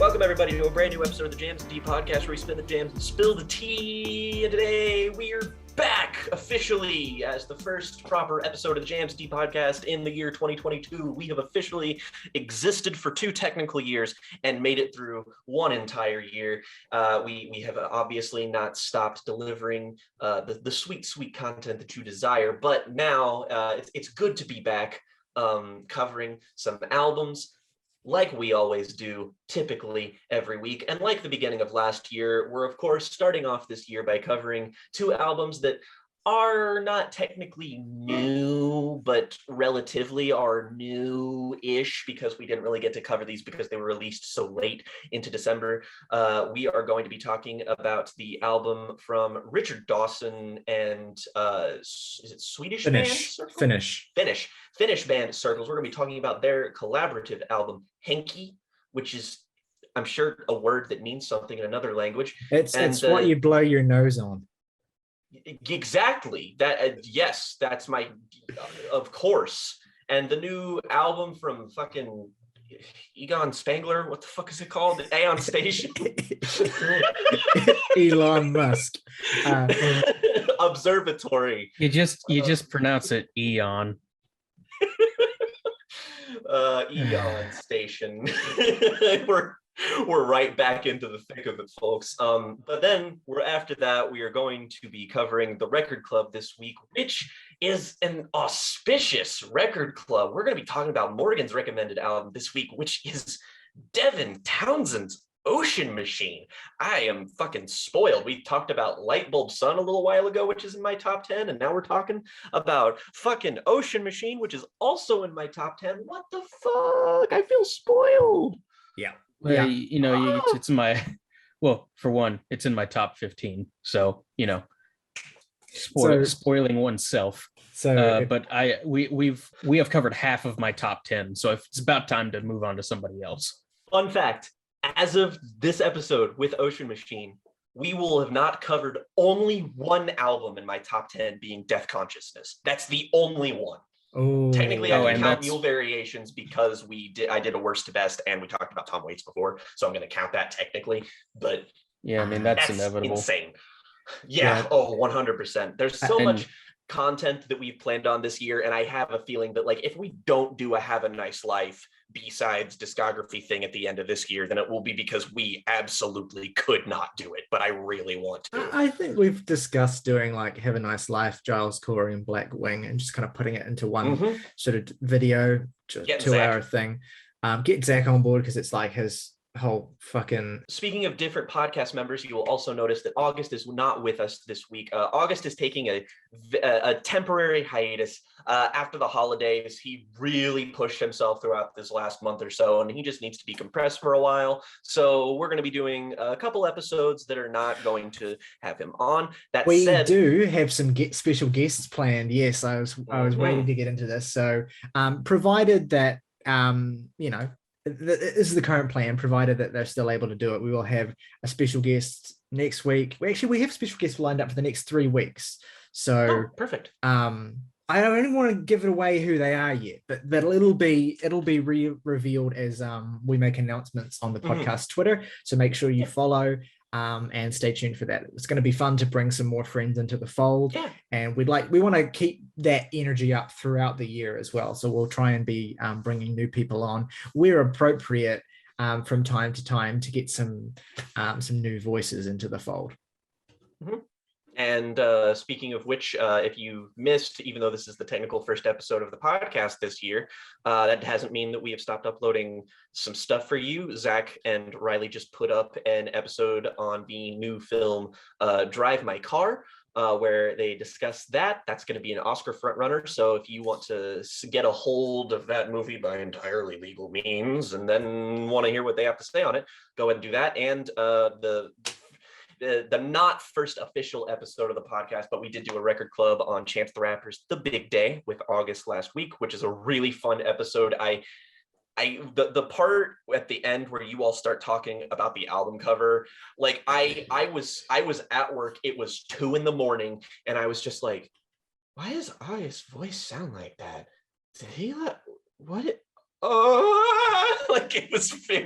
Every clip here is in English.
Welcome everybody to a brand new episode of the Jams and Tea podcast where we spin the jams and spill the tea. And today we're back officially as the first proper episode of the Jams and Tea podcast in the year 2022. We have officially existed for 2 technical years and made it through 1 entire year. We have obviously not stopped delivering the sweet content that you desire, but now it's good to be back covering some albums, like we always do, typically every week. And like the beginning of last year, we're of course starting off this year by covering 2 albums that are not technically new, but relatively are new-ish because we didn't really get to cover these because they were released so late into December. We are going to be talking about the album from Richard Dawson and is it Swedish Finnish. band? Finnish band Circles. We're going to be talking about their collaborative album, HENKI, which is, I'm sure, a word that means something in another language. It's what you blow your nose on. Exactly. That yes, that's my, of course. And the new album from fucking Egon Spangler, what the fuck is it called? Aeon Station. Elon Musk. Observatory. You just pronounce it Eon. Aeon Station. We're right back into the thick of it, folks. But then after that, we are going to be covering the Record Club this week, which is an auspicious record club. We're going to be talking about Morgan's recommended album this week, which is Devin Townsend's Ocean Machine. I am fucking spoiled. We talked about Lightbulb Sun a little while ago, which is in my top 10, and now we're talking about fucking Ocean Machine, which is also in my top 10. What the fuck? I feel spoiled. Yeah. Well, yeah. It's in my, well, for one, it's in my top 15. So, spoiling oneself. So, but we have covered half of my top 10. So it's about time to move on to somebody else. Fun fact, as of this episode with Ocean Machine, we will have not covered only 1 album in my top 10 being Death Consciousness. That's the only one. Oh, technically, I can count Mule Variations because I did a worst to best, and we talked about Tom Waits before, so I'm going to count that technically. But yeah, I mean that's inevitable. Insane. Yeah. Oh, 100%. There's so much content that we've planned on this year, and I have a feeling that if we don't do a Have a Nice Life B-sides discography thing at the end of this year, then it will be because we absolutely could not do it, but I really want to. I think we've discussed doing Have a Nice Life, Giles Corey and Black Wing, and just kind of putting it into one sort of video, 2-hour thing. Get Zach on board because it's his whole fucking... Speaking of different podcast members, you will also notice that August is not with us this week. August is taking a temporary hiatus after the holidays. He really pushed himself throughout this last month or so, and he just needs to decompress for a while. So we're going to be doing a couple episodes that are not going to have him on. That we said, do have some special guests planned. Yes, I was waiting to get into this. So provided that this is the current plan, provided that they're still able to do it, we will have a special guest next week. We have special guests lined up for the next 3 weeks. So perfect. I don't even want to give it away who they are yet, but it'll be revealed as we make announcements on the podcast Twitter. So make sure you follow and stay tuned for that. It's going to be fun to bring some more friends into the fold, and we want to keep that energy up throughout the year as well. So we'll try and be bringing new people on where appropriate from time to time to get some new voices into the fold. And speaking of which, if you missed, even though this is the technical first episode of the podcast this year, that doesn't mean that we have stopped uploading some stuff for you. Zach and Ryley just put up an episode on the new film Drive My Car, where they discuss that. That's going to be an Oscar frontrunner. So if you want to get a hold of that movie by entirely legal means and then want to hear what they have to say on it, go ahead and do that. And the not first official episode of the podcast, but we did do a record club on Chance the Rapper's The Big Day with August last week, which is a really fun episode. The part at the end where you all start talking about the album cover, I was at work, it was 2 a.m, and I was just like, why does August's voice sound like that? Did he what like it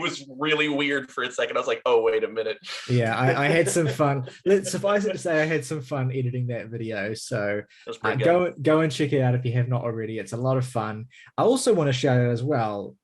was really weird for a second. I was like, oh, wait a minute. Yeah, I had some fun. Let's suffice it to say I had some fun editing that video. So go and check it out if you have not already. It's a lot of fun. I also want to shout out as well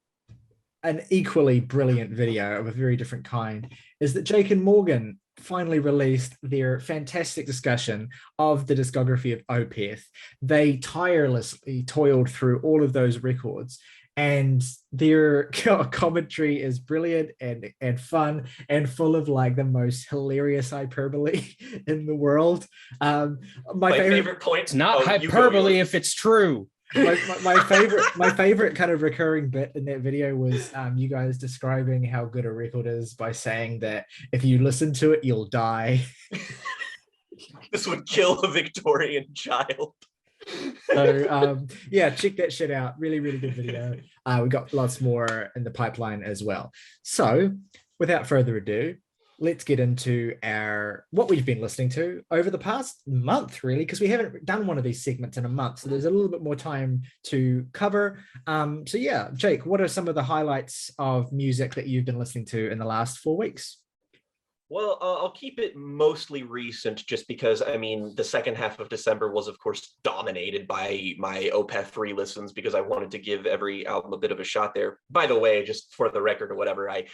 an equally brilliant video of a very different kind is that Jake and Morgan finally released their fantastic discussion of the discography of Opeth. They tirelessly toiled through all of those records, and their commentary is brilliant and fun and full of like the most hilarious hyperbole in the world. My favorite point. It's not hyperbole if it's true. My favorite kind of recurring bit in that video was you guys describing how good a record is by saying that if you listen to it, you'll die. This would kill a Victorian child. So yeah, check that shit out. Really, really good video. We got lots more in the pipeline as well. So without further ado, let's get into what we've been listening to over the past month, really, because we haven't done one of these segments in a month. So there's a little bit more time to cover. So yeah, Jake, what are some of the highlights of music that you've been listening to in the last 4 weeks? Well, I'll keep it mostly recent just because, I mean, the second half of December was, of course, dominated by my Opeth re-listens because I wanted to give every album a bit of a shot there. By the way, just for the record or whatever, I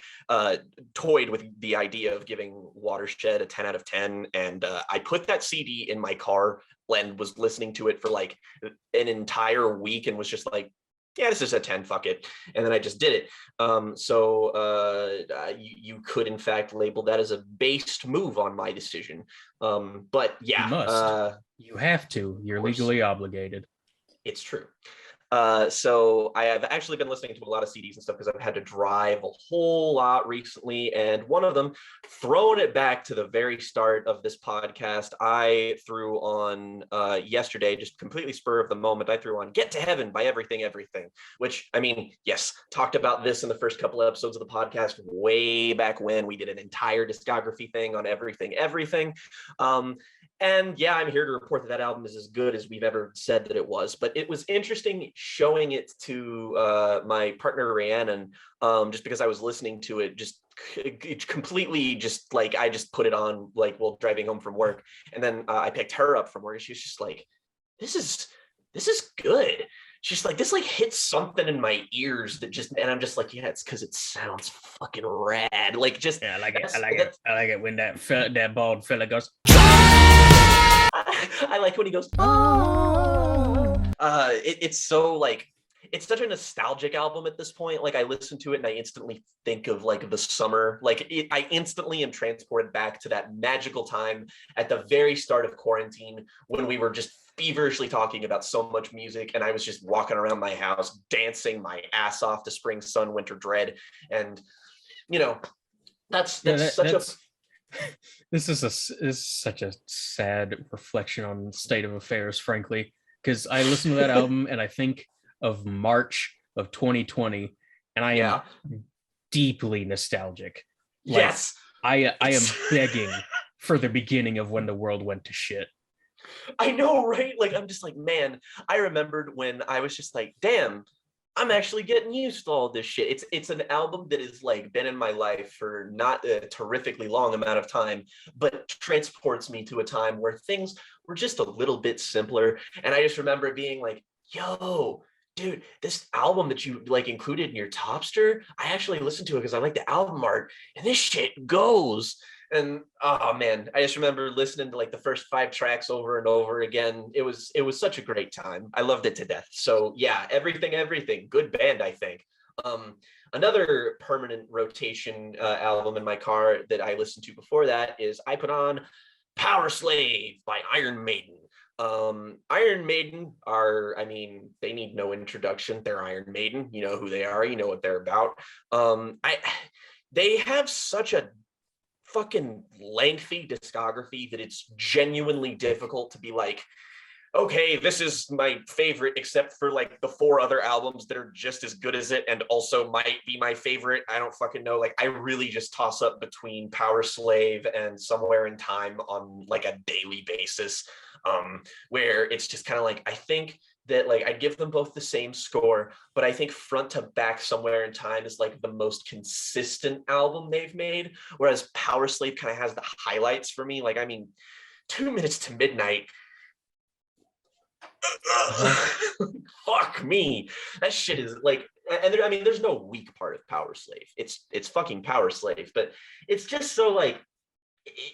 toyed with the idea of giving Watershed a 10 out of 10, and I put that CD in my car and was listening to it for like an entire week and was just like, yeah, this is a 10, fuck it. And then I just did it. You could, in fact, label that as a based move on my decision. But yeah. You must. You have to. You're legally obligated. It's true. So I have actually been listening to a lot of CDs and stuff because I've had to drive a whole lot recently. And one of them, throwing it back to the very start of this podcast, I threw on yesterday, just completely spur of the moment, I threw on Get to Heaven by Everything, which, I mean, yes, talked about this in the first couple of episodes of the podcast way back when we did an entire discography thing on Everything. And yeah, I'm here to report that album is as good as we've ever said that it was. But it was interesting showing it to my partner, Rhiannon, just because I was listening to it just completely just like, I just put it on like while driving home from work. And then I picked her up from work and she was just like, this is good. She's like, this like hits something in my ears that just, and I'm just like, yeah, it's because it sounds fucking rad. Like just, yeah, I like it. I like it when that bald fella goes. I like when he goes, oh. It's so like, it's such a nostalgic album at this point. Like I listen to it and I instantly think of like the summer. I instantly am transported back to that magical time at the very start of quarantine when we were just feverishly talking about so much music, and I was just walking around my house dancing my ass off to Spring Sun Winter Dread. And you know, this is such a sad reflection on the state of affairs, frankly, because I listen to that album and I think of March of 2020 and I am deeply nostalgic. Like, yes, I am begging for the beginning of when the world went to shit. I know, right? Like, I'm just like, man, I remembered when I was just like, damn, I'm actually getting used to all this shit. It's an album that has like been in my life for not a terrifically long amount of time, but transports me to a time where things were just a little bit simpler. And I just remember being like, yo, dude, this album that you like included in your Topster, I actually listened to it because I like the album art, and this shit goes. And oh man, I just remember listening to like the first 5 tracks over and over again. It was such a great time. I loved it to death. So yeah, everything, good band, I think. Another permanent rotation album in my car that I listened to before that is I put on Powerslave by Iron Maiden. Iron Maiden are, I mean, they need no introduction. They're Iron Maiden. You know who they are. You know what they're about. They have such a fucking lengthy discography that it's genuinely difficult to be like, okay, this is my favorite, except for like the 4 other albums that are just as good as it and also might be my favorite. I don't fucking know. Like, I really just toss up between Powerslave and Somewhere in Time on like a daily basis, where it's just kind of like, I think that like I'd give them both the same score, but I think Front to Back Somewhere in Time is like the most consistent album they've made, whereas Powerslave kind of has the highlights for me. Like, I mean, 2 Minutes to Midnight. Fuck me. That shit is like, and there, I mean, there's no weak part of Powerslave. It's fucking Powerslave, but it's just so like,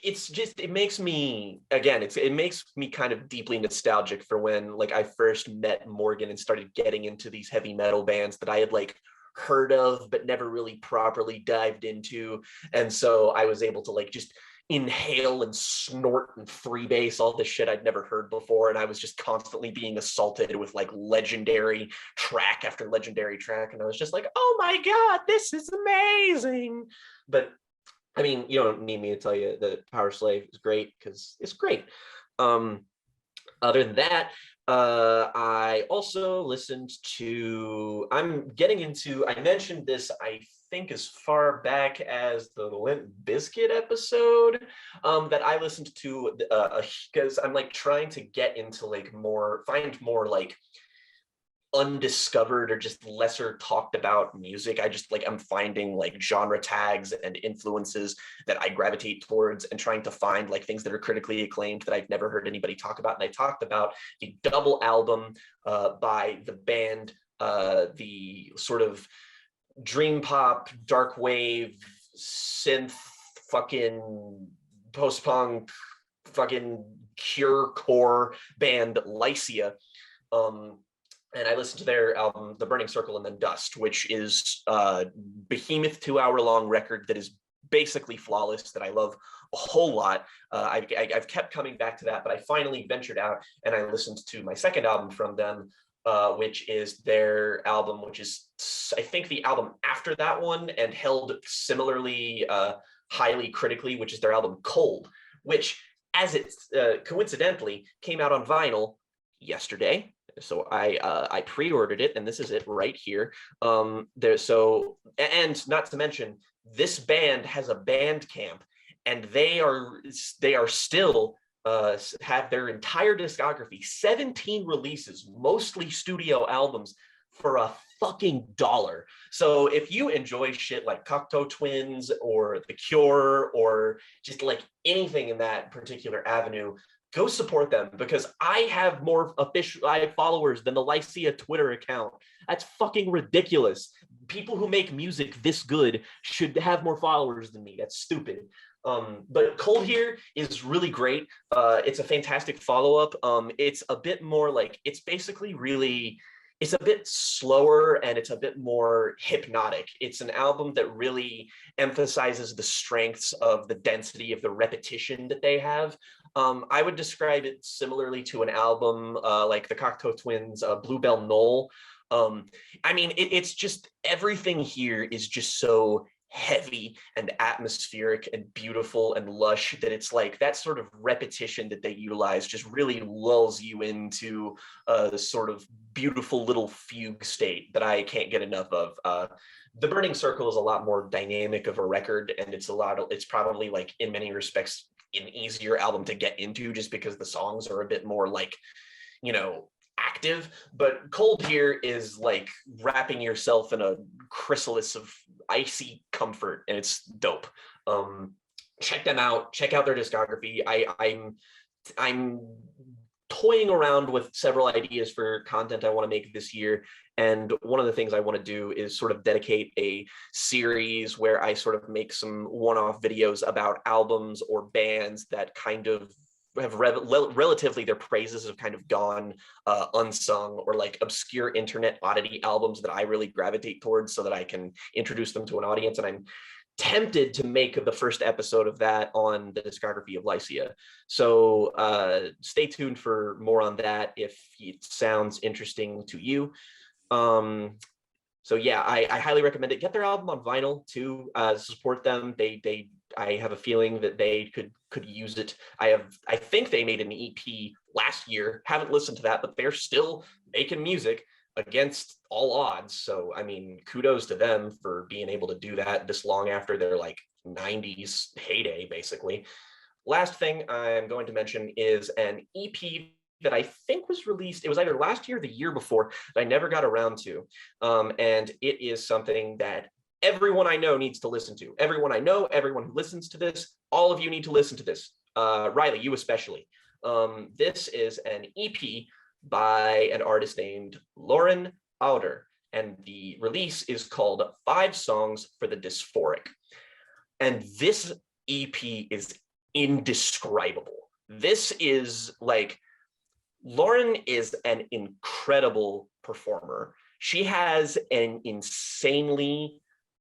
it's just, it makes me, again, it makes me kind of deeply nostalgic for when like I first met Morgan and started getting into these heavy metal bands that I had like heard of but never really properly dived into. And so I was able to like just inhale and snort and freebase all this shit I'd never heard before, and I was just constantly being assaulted with like legendary track after legendary track, and I was just like, oh my god, this is amazing. But I mean, you don't need me to tell you that Powerslave is great because it's great. Other than that, I also listened to, I'm getting into, I mentioned this, I think as far back as the Limp Bizkit episode that I listened to, because I'm like trying to get into like more, find more like undiscovered or just lesser talked about music. I just like, I'm finding like genre tags and influences that I gravitate towards and trying to find like things that are critically acclaimed that I've never heard anybody talk about. And I talked about the double album by the band, the sort of dream pop, dark wave, synth, fucking post-punk, fucking cure core band Lycia. And I listened to their album, The Burning Circle and then Dust, which is a behemoth 2-hour-long record that is basically flawless, that I love a whole lot. I've kept coming back to that, but I finally ventured out and I listened to my second album from them, which is their album, which is, I think, the album after that one and held similarly highly critically, which is their album Cold, which, as it coincidentally came out on vinyl yesterday. So I pre-ordered it, and this is it right here. So, and not to mention, this band has a Bandcamp, and they are still have their entire discography, 17 releases, mostly studio albums, for a fucking $1. So if you enjoy shit like Cocteau Twins or The Cure or just like anything in that particular avenue, go support them, because I have more followers than the Lycia Twitter account. That's fucking ridiculous. People who make music this good should have more followers than me. That's stupid. But Cold here is really great. It's a fantastic follow-up. It's a bit more like, it's basically really, it's a bit slower and it's a bit more hypnotic. It's an album that really emphasizes the strengths of the density of the repetition that they have. I would describe it similarly to an album like the Cocteau Twins' Bluebell Knoll. I mean, it's just, everything here is just so heavy and atmospheric and beautiful and lush that it's like that sort of repetition that they utilize just really lulls you into this sort of beautiful little fugue state that I can't get enough of. The Burning Circle is a lot more dynamic of a record, and it's probably like in many respects an easier album to get into just because the songs are a bit more like, you know, active. But Cold here is like wrapping yourself in a chrysalis of icy comfort, and it's dope. Check them out, check out their discography. I'm toying around with several ideas for content I want to make this year, and one of the things I want to do is sort of dedicate a series where I sort of make some one-off videos about albums or bands that kind of have relatively, their praises have kind of gone unsung, or like obscure internet oddity albums that I really gravitate towards so that I can introduce them to an audience. And I'm tempted to make the first episode of that on the discography of Lycia. So stay tuned for more on that if it sounds interesting to you. So yeah, I highly recommend it. Get their album on vinyl too. Support them. I have a feeling that they could use it. I think they made an EP last year. Haven't listened to that, but they're still making music against all odds. So I mean, kudos to them for being able to do that this long after their like 90s heyday, basically. Last thing I'm going to mention is an EP that I think was released. It was either last year or the year before that I never got around to. And it is something that everyone I know needs to listen to. Everyone I know, everyone who listens to this, all of you need to listen to this. Ryley, you especially. This is an EP by an artist named Lauren Auder, and the release is called 5 Songs for the Dysphoric. And this EP is indescribable. This is like, Lauren is an incredible performer. She has an insanely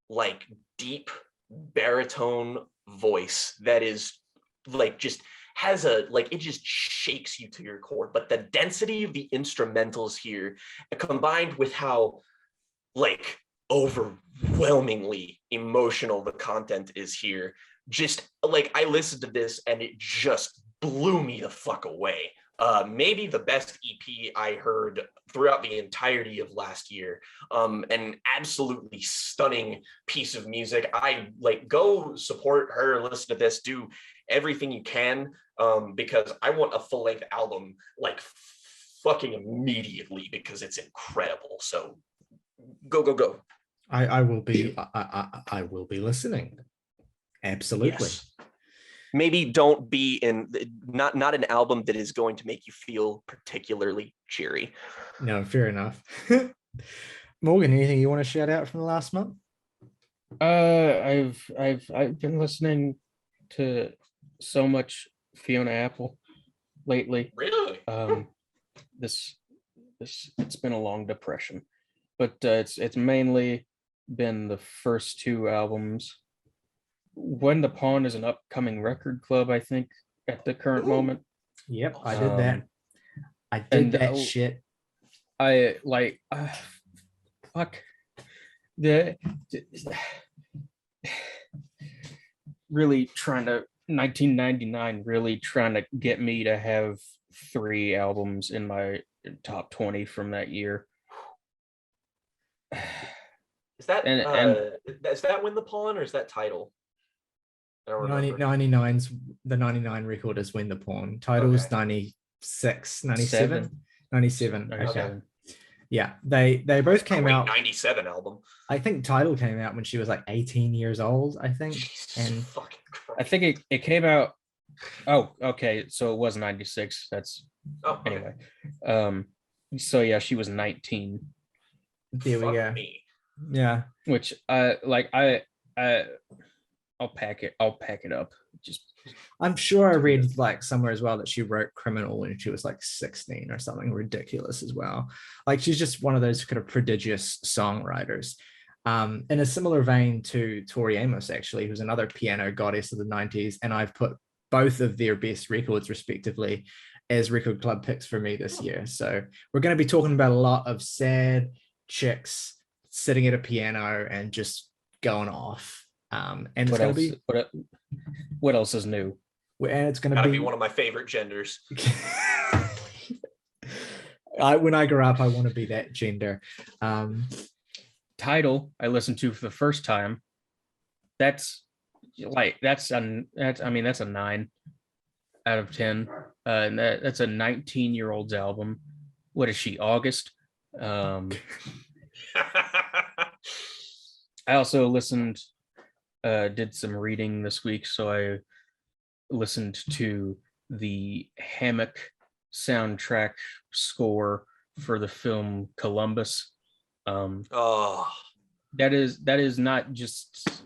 like deep baritone voice that is like just has a like, it just shakes you to your core. But the density of the instrumentals here, combined with how like overwhelmingly emotional the content is here, just like, I listened to this and it just blew me the fuck away. Maybe the best EP I heard throughout the entirety of last year. An absolutely stunning piece of music. I like, go support her, listen to this, do everything you can, because I want a full-length album like fucking immediately, because it's incredible. So go. I will be I will be listening. Absolutely. Yes. Maybe don't be in not an album that is going to make you feel particularly cheery. No, fair enough. Morgan, anything you want to shout out from the last month? I've been listening to so much Fiona Apple lately. Really? This it's been a long depression, but it's mainly been the first 2 albums. When the Pawn is an upcoming record club, I think, at the current moment. Yep, I did that. I did that shit. I like fuck the really trying to 1999 really trying to get me to have 3 albums in my top 20 from that year. Is that is that Win the Pawn, or is that Title? I don't remember. 99's the 99 record is When the Pawn. Title's okay. 96, 97. 97. Okay. Yeah, they both came out. 97 album. I think Title came out when she was like 18 years old, I think. Jesus and fucking Christ. I think it came out. Oh, okay. So it was 96. That's anyway. So yeah, she was 19. There we go. Me. Yeah. Which I'll pack it up. Just I'm sure I read like somewhere as well that she wrote Criminal when she was like 16 or something ridiculous as well. Like, she's just one of those kind of prodigious songwriters. In a similar vein to Tori Amos, actually, who's another piano goddess of the 90s, and I've put both of their best records respectively as record club picks for me this year. So we're going to be talking about a lot of sad chicks sitting at a piano and just going off. And it's going to be what else is new? And it's going to be one of my favorite genders. When I grow up, I want to be that gender. Title I listened to for the first time. That's a 9 out of 10. And that's a 19-year-old's album. What is she? August. I also listened. Did some reading this week, so I listened to the Hammock soundtrack score for the film Columbus. That is not just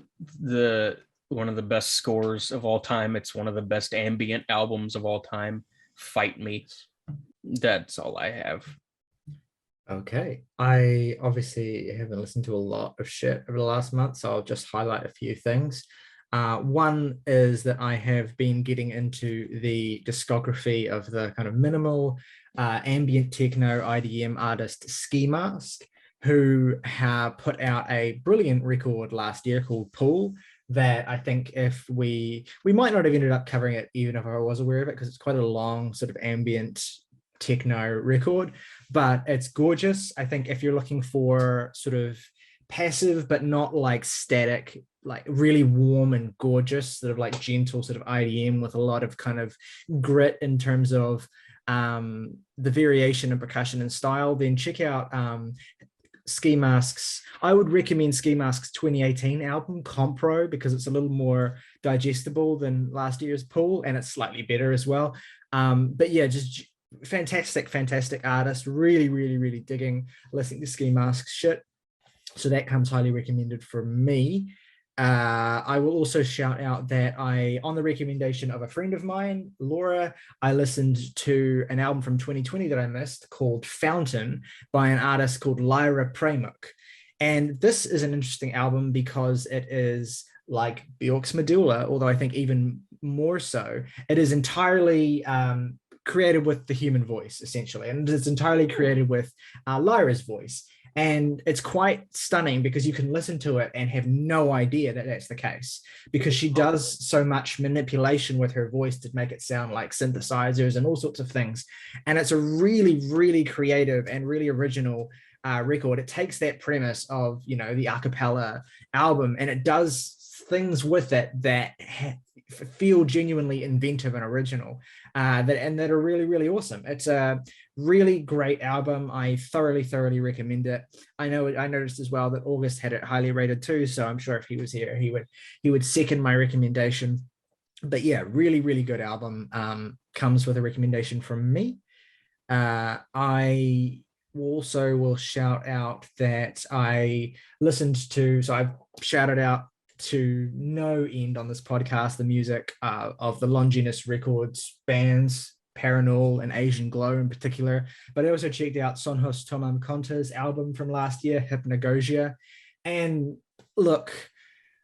one of the best scores of all time. It's one of the best ambient albums of all time. Fight me. That's all I have. Okay, I obviously haven't listened to a lot of shit over the last month, so I'll just highlight a few things. One is that I have been getting into the discography of the kind of minimal ambient techno IDM artist Ski Mask, who put out a brilliant record last year called Pool, that I think if we might not have ended up covering it even if I was aware of it, because it's quite a long sort of ambient techno record, but it's gorgeous. I think if you're looking for sort of passive but not like static, like really warm and gorgeous, sort of like gentle sort of IDM with a lot of kind of grit in terms of the variation in percussion and style, then check out Ski Mask's. I would recommend Ski Mask's 2018 album Compro, because it's a little more digestible than last year's Pool, and it's slightly better as well. But yeah, just fantastic artist. Really digging listening to Ski Mask's shit. So that comes highly recommended from me. I will also shout out that on the recommendation of a friend of mine, Laura, I listened to an album from 2020 that I missed called Fountain by an artist called Lyra Pramuk. And this is an interesting album because it is like Bjork's Medulla, although I think even more so. It is entirely created with the human voice, essentially. And it's entirely created with Lyra's voice. And it's quite stunning because you can listen to it and have no idea that that's the case, because she does so much manipulation with her voice to make it sound like synthesizers and all sorts of things. And it's a really creative and really original record. It takes that premise of, the a cappella album, and it does things with it that feel genuinely inventive and original, that are really awesome. It's a really great album. I thoroughly recommend it. I noticed as well that August had it highly rated too, so I'm sure if he was here, he would second my recommendation. But yeah, really good album. Comes with a recommendation from me. I also will shout out that I listened to, so I've shouted out to no end on this podcast the music of the Longinus Records bands, Paranol and Asian Glow in particular, but I also checked out Sonhos Tomam Konta's album from last year, Hypnagogia. And look,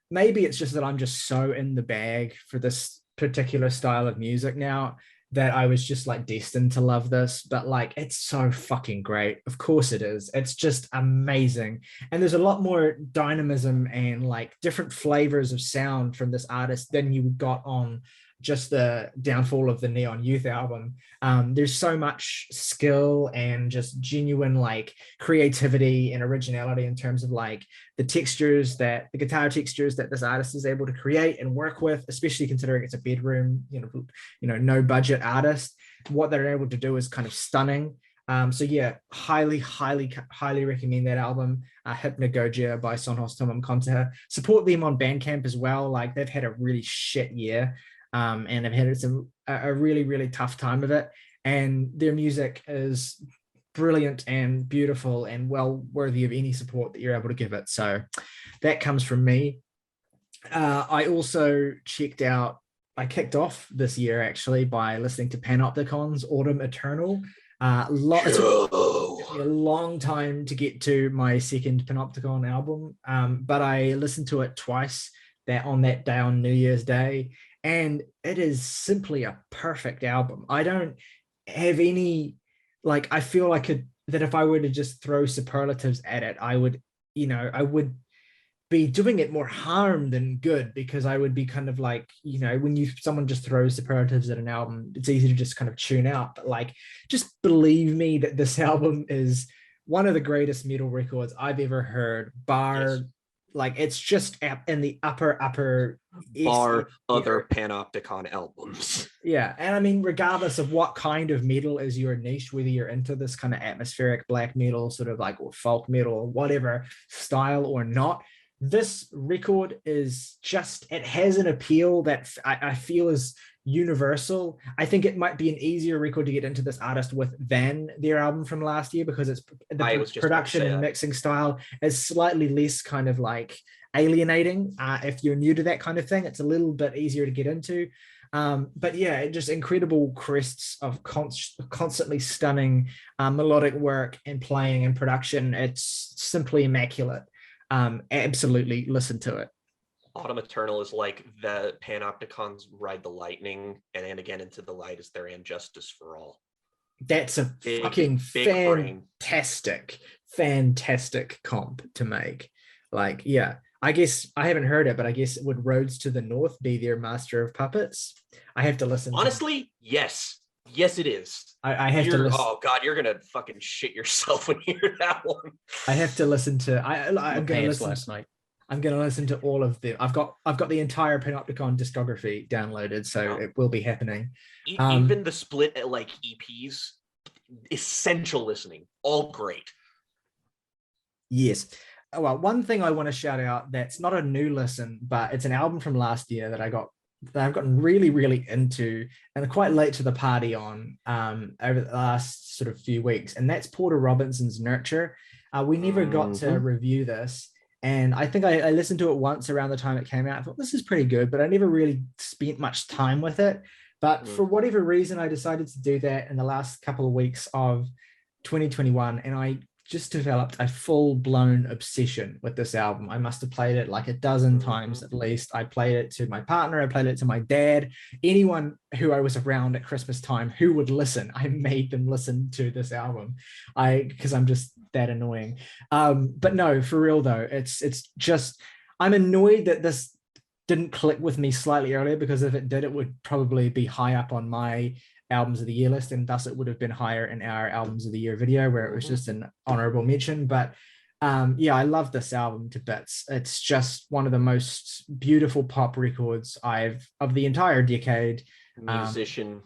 maybe it's just that I'm just so in the bag for this particular style of music now that I was just like destined to love this, but like it's so fucking great. Of course it is. It's just amazing. And there's a lot more dynamism and like different flavors of sound from this artist than you got on just the Downfall of the Neon Youth album. There's so much skill and just genuine like creativity and originality in terms of like the guitar textures that this artist is able to create and work with, especially considering it's a bedroom, no budget artist. What they're able to do is kind of stunning. So yeah, highly recommend that album, Hypnagogia by Sonhos Tomam Konta. Support them on Bandcamp as well. Like they've had a really shit year. And I've had a really tough time of it, and their music is brilliant and beautiful and well worthy of any support that you're able to give it. So that comes from me. I also I kicked off this year actually by listening to Panopticon's Autumn Eternal. It's a long time to get to my second Panopticon album, but I listened to it twice on that day, on New Year's Day. And it is simply a perfect album. I don't have any, I feel like that if I were to just throw superlatives at it, I would be doing it more harm than good, because I would be kind of like, when someone just throws superlatives at an album, it's easy to just kind of tune out. But just believe me that this album is one of the greatest metal records I've ever heard, bar. Yes. It's just in the upper bar other Panopticon albums. Yeah, and I mean, regardless of what kind of metal is your niche, whether you're into this kind of atmospheric black metal, sort of or folk metal, or whatever style or not, this record is it has an appeal that I feel is universal. I think it might be an easier record to get into this artist with than their album from last year, because the production and mixing style is slightly less kind of alienating. If you're new to that kind of thing, it's a little bit easier to get into. But yeah, just incredible crests of constantly stunning melodic work and playing and production. It's simply immaculate. Absolutely listen to it. Autumn Eternal is like the Panopticon's Ride the Lightning, and Again Into the Light is their And Justice for All. That's a fucking fantastic comp to make. Yeah, I guess I haven't heard it, but I guess would Roads to the North be their Master of Puppets? I have to listen. Honestly, yes. Yes, it is. I have to listen. Oh God, you're gonna fucking shit yourself when you hear that one. I have to listen to. I'm gonna listen last night. I'm going to listen to all of them. I've got the entire Panopticon discography downloaded, so it will be happening. Even the split like EPs, essential listening, all great. Yes. Well, one thing I want to shout out that's not a new listen, but it's an album from last year that I've gotten really, really into and quite late to the party on over the last sort of few weeks, and that's Porter Robinson's Nurture. We never got to review this, and I think I listened to it once around the time it came out. I thought this is pretty good, but I never really spent much time with it. But for whatever reason, I decided to do that in the last couple of weeks of 2021, and I just developed a full-blown obsession with this album. I must have played it like a dozen times at least. I played it to my partner, I played it to my dad, anyone who I was around at Christmas time who would listen. I made them listen to this album because I'm just that annoying. But no, for real though, it's just, I'm annoyed that this didn't click with me slightly earlier, because if it did, it would probably be high up on my albums of the year list, and thus it would have been higher in our albums of the year video, where it was just an honorable mention. But yeah, I love this album to bits. It's just one of the most beautiful pop records of the entire decade. Musician.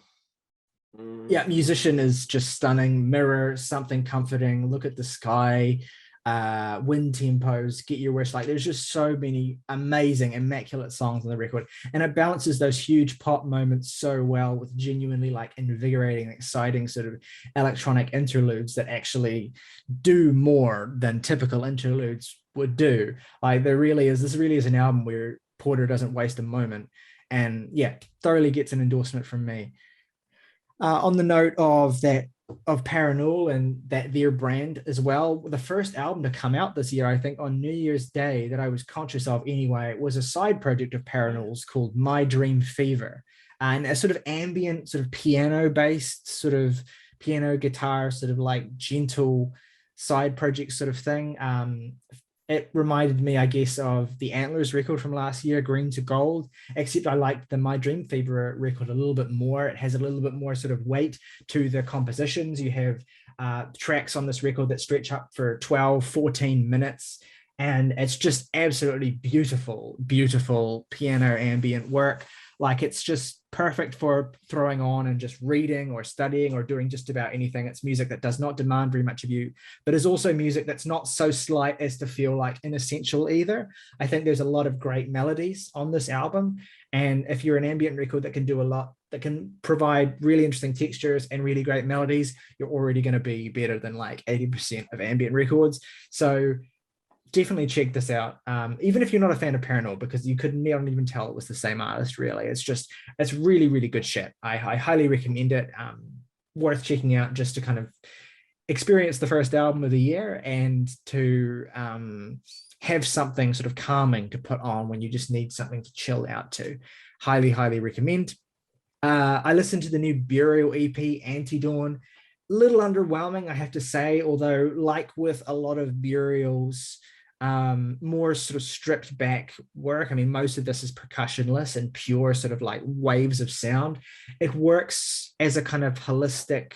Yeah, Musician is just stunning. Mirror, Something Comforting, Look at the Sky, Wind Tempos, Get Your Wish. Like, there's just so many amazing, immaculate songs on the record, and it balances those huge pop moments so well with genuinely like invigorating, exciting sort of electronic interludes that actually do more than typical interludes would do. Like, this really is an album where Porter doesn't waste a moment, and yeah, thoroughly gets an endorsement from me. On the note of Parannoul and their brand as well, the first album to come out this year, I think on New Year's Day, that I was conscious of anyway, was a side project of Parannoul's called My Dream Fever, and a sort of ambient, sort of piano based, sort of piano guitar, sort of like gentle side project sort of thing. It reminded me, I guess, of the Antlers record from last year, Green to Gold, except I liked the My Dream Fever record a little bit more. It has a little bit more sort of weight to the compositions. You have tracks on this record that stretch up for 12, 14 minutes, and it's just absolutely beautiful, beautiful piano ambient work. Like, it's just perfect for throwing on and just reading or studying or doing just about anything. It's music that does not demand very much of you, but is also music that's not so slight as to feel like inessential either. I think there's a lot of great melodies on this album, and if you're an ambient record that can do a lot, that can provide really interesting textures and really great melodies, you're already going to be better than like 80% of ambient records. So definitely check this out, even if you're not a fan of Parannoul, because you could not even tell it was the same artist, really. It's really, really good shit. I highly recommend it. Worth checking out just to kind of experience the first album of the year, and to have something sort of calming to put on when you just need something to chill out to. Highly, highly recommend. I listened to the new Burial EP, Anti-Dawn. Little underwhelming, I have to say, although like with a lot of Burial's more sort of stripped back work, I mean, most of this is percussionless and pure sort of like waves of sound. It works as a kind of holistic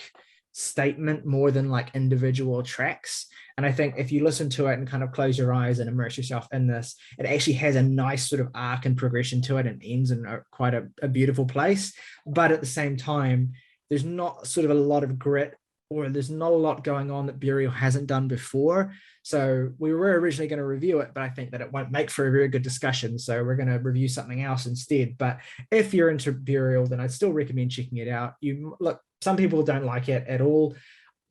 statement more than like individual tracks. And I think if you listen to it and kind of close your eyes and immerse yourself in this, it actually has a nice sort of arc and progression to it, and ends in quite a beautiful place. But at the same time, there's not sort of a lot of grit, or there's not a lot going on that Burial hasn't done before. So we were originally going to review it, but I think that it won't make for a very good discussion. So we're going to review something else instead. But if you're into Burial, then I'd still recommend checking it out. Look, some people don't like it at all.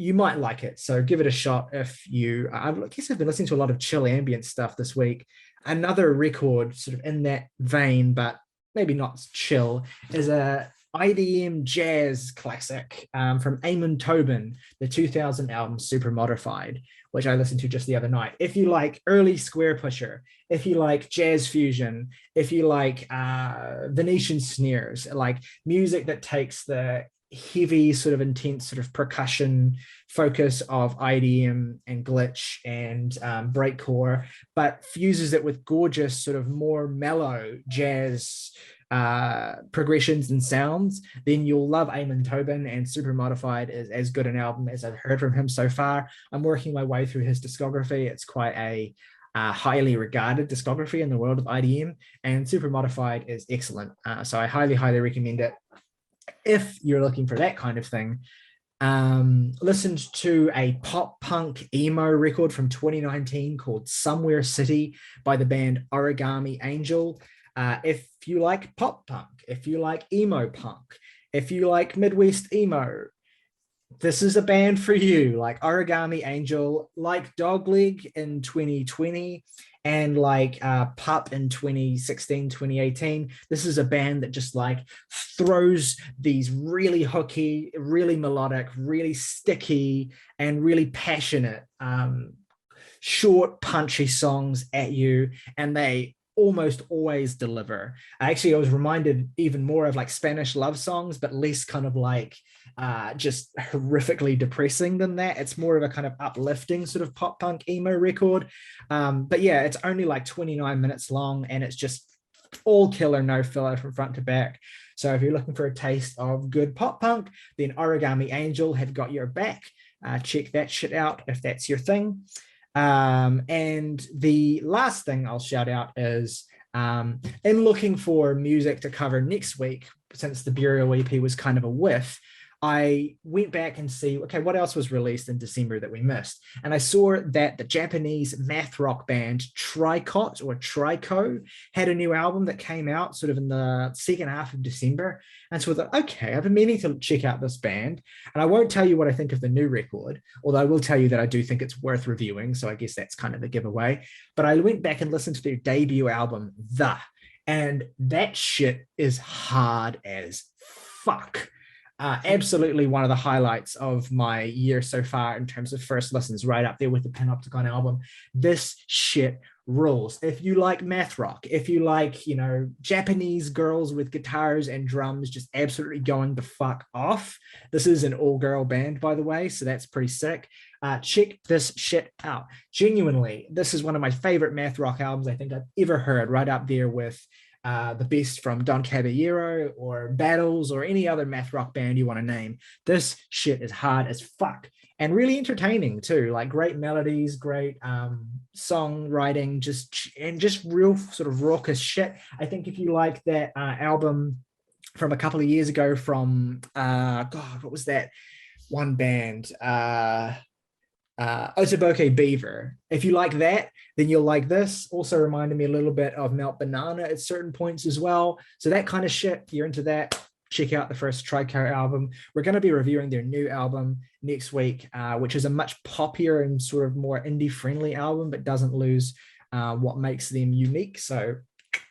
You might like it, so give it a shot if you... I guess I've been listening to a lot of chill ambient stuff this week. Another record sort of in that vein, but maybe not chill, is a IDM jazz classic from Eamon Tobin, the 2000 album Super Modified, which I listened to just the other night. If you like early Square Pusher, if you like jazz fusion, if you like Venetian snares, like music that takes the heavy sort of intense sort of percussion focus of IDM and glitch and breakcore, but fuses it with gorgeous sort of more mellow jazz progressions and sounds, then you'll love Eamon Tobin. And Super Modified is as good an album as I've heard from him so far. I'm working my way through his discography. It's quite a highly regarded discography in the world of IDM, and Super Modified is excellent. So I highly, highly recommend it if you're looking for that kind of thing. Listened to a pop punk emo record from 2019 called Somewhere City by the band Origami Angel. If you like pop punk, if you like emo punk, if you like Midwest emo, this is a band for you. Like Origami Angel, like Dogleg in 2020, and like Pup in 2016, 2018. This is a band that just like throws these really hooky, really melodic, really sticky, and really passionate, short, punchy songs at you, and they almost always deliver. I was reminded even more of like Spanish love songs, but less kind of like just horrifically depressing than that. It's more of a kind of uplifting sort of pop punk emo record. But yeah, it's only like 29 minutes long, and it's just all killer, no filler from front to back. So if you're looking for a taste of good pop punk, then Origami Angel have got your back. Check that shit out if that's your thing. And the last thing I'll shout out is in looking for music to cover next week, since the Burial EP was kind of a whiff, I went back and see, okay, what else was released in December that we missed? And I saw that the Japanese math rock band Tricot or Trico had a new album that came out sort of in the second half of December. And so I thought, okay, I've been meaning to check out this band. And I won't tell you what I think of the new record, although I will tell you that I do think it's worth reviewing. So I guess that's kind of the giveaway. But I went back and listened to their debut album, and that shit is hard as fuck. Absolutely one of the highlights of my year so far in terms of first listens, right up there with the Panopticon album. This shit rules. If you like math rock, if you like, Japanese girls with guitars and drums just absolutely going the fuck off, this is an all-girl band, by the way, so that's pretty sick. Check this shit out. Genuinely, this is one of my favorite math rock albums I think I've ever heard, right up there with the best from Don Caballero or Battles or any other math rock band you want to name. This shit is hard as fuck and really entertaining too. Like great melodies, great songwriting, just real sort of raucous shit. I think if you like that album from a couple of years ago from what was that one band? Otoboke Beaver. If you like that, then you'll like this. Also reminded me a little bit of Melt Banana at certain points as well. So that kind of shit, if you're into that, check out the first Trico album. We're going to be reviewing their new album next week, which is a much poppier and sort of more indie-friendly album, but doesn't lose what makes them unique. So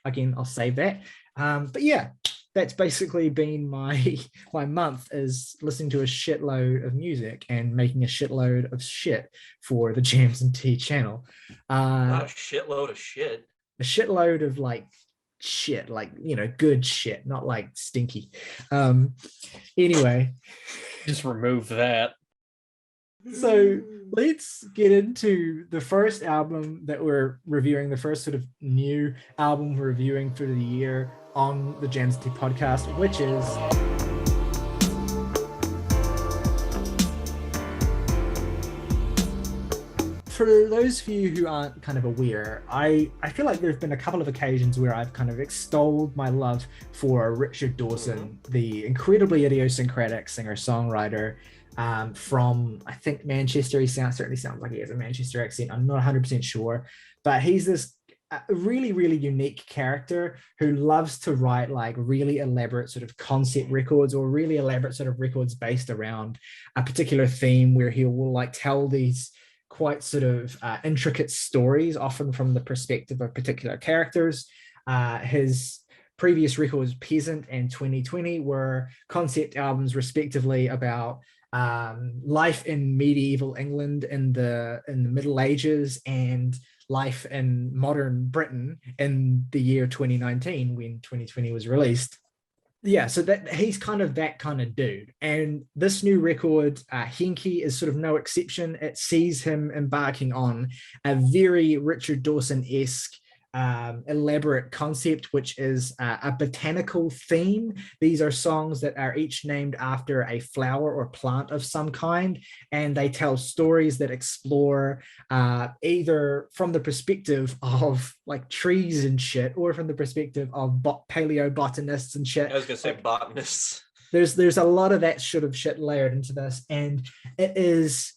again, I'll save that. But yeah, that's basically been my month, is listening to a shitload of music and making a shitload of shit for the Jams and Tea channel. Not a shitload of shit. A shitload of like shit, like good shit, not like stinky. Anyway, just remove that. So let's get into the first album that we're reviewing, the first sort of new album we're reviewing for the year on the Jams Tea podcast, which is for those of you who aren't kind of aware, I feel like there's been a couple of occasions where I've kind of extolled my love for Richard Dawson, the incredibly idiosyncratic singer-songwriter from, I think, Manchester. He certainly sounds like he has a Manchester accent. I'm not 100% sure, but he's this really, really unique character who loves to write like really elaborate sort of concept records, or really elaborate sort of records based around a particular theme, where he will like tell these quite sort of intricate stories, often from the perspective of particular characters. His previous records, Peasant and 2020, were concept albums respectively about life in medieval England in the Middle Ages and life in modern Britain in the year 2019 when 2020 was released. Yeah, so that he's kind of that kind of dude. And this new record, HENKI, is sort of no exception. It sees him embarking on a very Richard Dawson-esque elaborate concept, which is a botanical theme. These are songs that are each named after a flower or plant of some kind, and they tell stories that explore either from the perspective of like trees and shit, or from the perspective of paleobotanists and shit. I was gonna say botanists. There's a lot of that sort of shit layered into this, and it is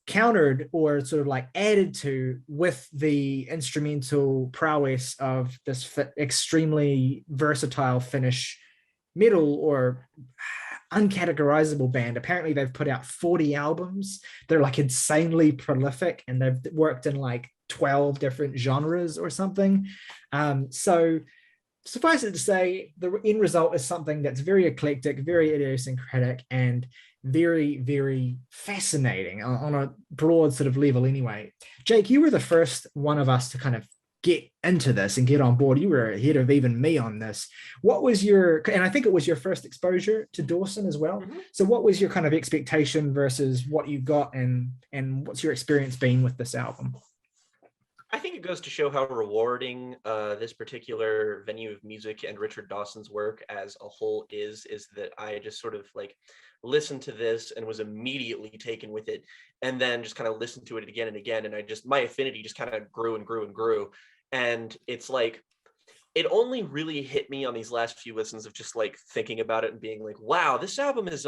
countered or sort of like added to with the instrumental prowess of this extremely versatile Finnish metal or uncategorizable band. Apparently they've put out 40 albums. They're like insanely prolific, and they've worked in like 12 different genres or something. So suffice it to say, the end result is something that's very eclectic, very idiosyncratic, and very, very fascinating on a broad sort of level anyway. Jake, you were the first one of us to kind of get into this and get on board. You were ahead of even me on this. What was your, and I think it was your first exposure to Dawson as well. Mm-hmm. So what was your kind of expectation versus what you got, and what's your experience been with this album? I think it goes to show how rewarding this particular venue of music and Richard Dawson's work as a whole is that I just sort of like listened to this and was immediately taken with it, and then just kind of listened to it again and again, and my affinity just kind of grew and grew and grew. And it's like, it only really hit me on these last few listens of just like thinking about it and being like, wow, this album is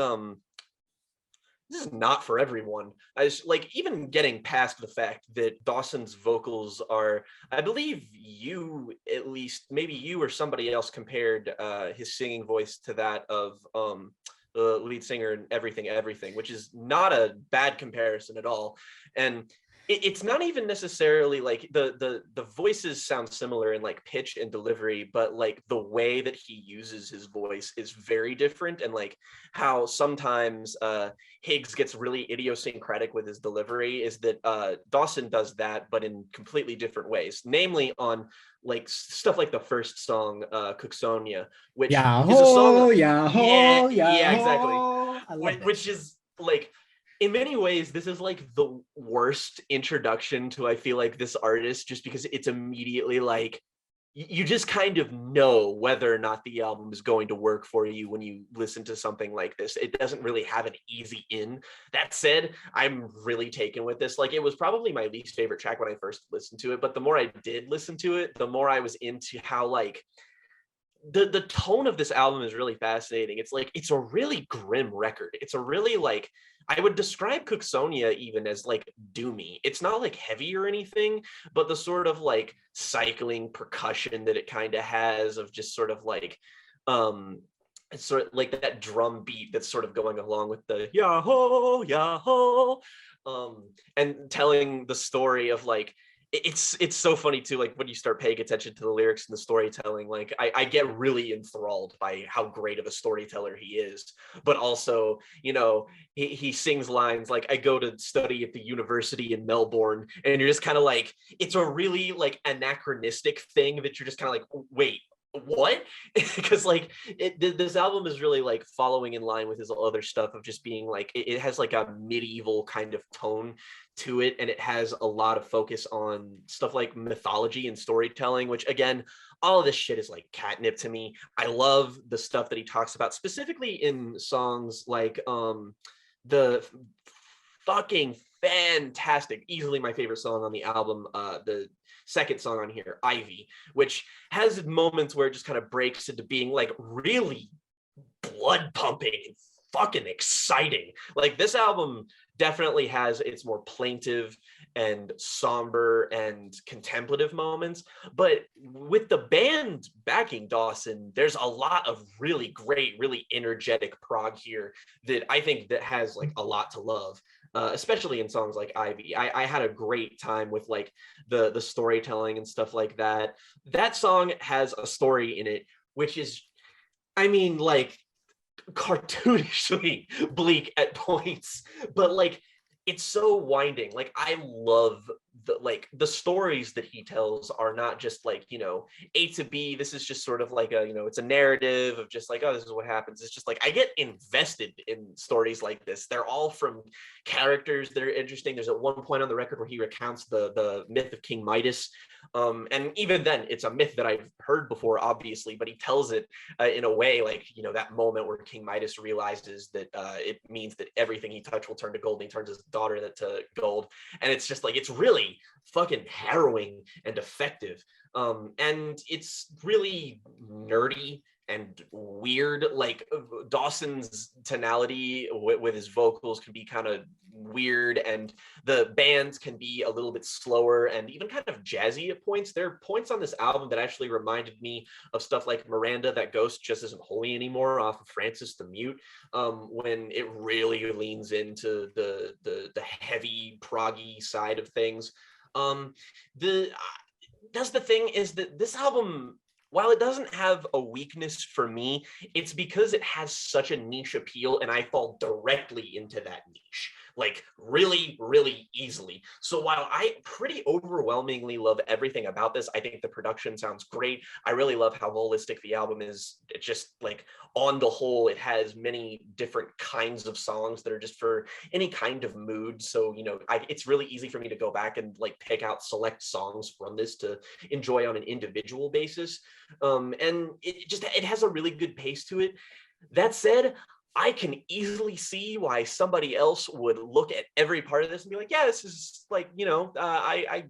this is not for everyone. I just like, even getting past the fact that Dawson's vocals are, I believe you, at least maybe you or somebody else compared his singing voice to that of the lead singer in Everything, which is not a bad comparison at all. And it's not even necessarily like the voices sound similar in like pitch and delivery, but like the way that he uses his voice is very different. And like how sometimes Higgs gets really idiosyncratic with his delivery is that Dawson does that, but in completely different ways, namely on like stuff like the first song, Cooksonia, which is a song. Exactly. Which is like, in many ways, this is like the worst introduction to, I feel like, this artist, just because it's immediately like, you just kind of know whether or not the album is going to work for you when you listen to something like this. It doesn't really have an easy in. That said, I'm really taken with this. Like, it was probably my least favorite track when I first listened to it, but the more I did listen to it, the more I was into how like the tone of this album is really fascinating. It's like, it's a really grim record. It's a really like, I would describe Cooksonia even as like doomy. It's not like heavy or anything, but the sort of like cycling percussion that it kind of has of just sort of like it's sort of like that drum beat that's sort of going along with the yah-ho, yah-ho, and telling the story of like, it's so funny too, like when you start paying attention to the lyrics and the storytelling, like I get really enthralled by how great of a storyteller he is. But also, you know, he sings lines like, I go to study at the university in Melbourne, and you're just kind of like, it's a really like anachronistic thing that you're just kind of like, wait, what? Because like this album is really like following in line with his other stuff of just being like, it has like a medieval kind of tone to it, and it has a lot of focus on stuff like mythology and storytelling, which again, all of this shit is like catnip to me. I love the stuff that he talks about, specifically in songs like the fucking fantastic, easily my favorite song on the album, the second song on here, Ivy, which has moments where it just kind of breaks into being like really blood pumping and fucking exciting. Like, this album definitely has its more plaintive and somber and contemplative moments, but with the band backing Dawson, there's a lot of really great, really energetic prog here that I think that has like a lot to love. Especially in songs like Ivy. I had a great time with like the storytelling and stuff like that. That song has a story in it, which is, I mean, like cartoonishly bleak at points, but like it's so winding. Like, I love the stories that he tells are not just like, you know, A to B. This is just sort of like a, you know, it's a narrative of just like, oh, this is what happens. It's just like I get invested in stories like this. They're all from characters that are interesting. There's at one point on the record where he recounts the myth of King Midas. And even then, it's a myth that I've heard before, obviously, but he tells it in a way like, you know, that moment where King Midas realizes that it means that everything he touched will turn to gold, and he turns his daughter to gold. And it's just like, it's really fucking harrowing and effective. And it's really nerdy and weird. Like Dawson's tonality with his vocals can be kind of weird, and the bands can be a little bit slower and even kind of jazzy at points. There are points on this album that actually reminded me of stuff like Miranda, That Ghost Just Isn't Holy Anymore off of Francis the Mute, when it really leans into the heavy proggy side of things. That's the thing, is that this album, while it doesn't have a weakness for me, it's because it has such a niche appeal, and I fall directly into that niche, like really, really easily. So while I pretty overwhelmingly love everything about this, I think the production sounds great. I really love how holistic the album is. It's just like, on the whole, it has many different kinds of songs that are just for any kind of mood. So, you know, it's really easy for me to go back and like pick out select songs from this to enjoy on an individual basis. And it has a really good pace to it. That said, I can easily see why somebody else would look at every part of this and be like, yeah, this is like, you know, I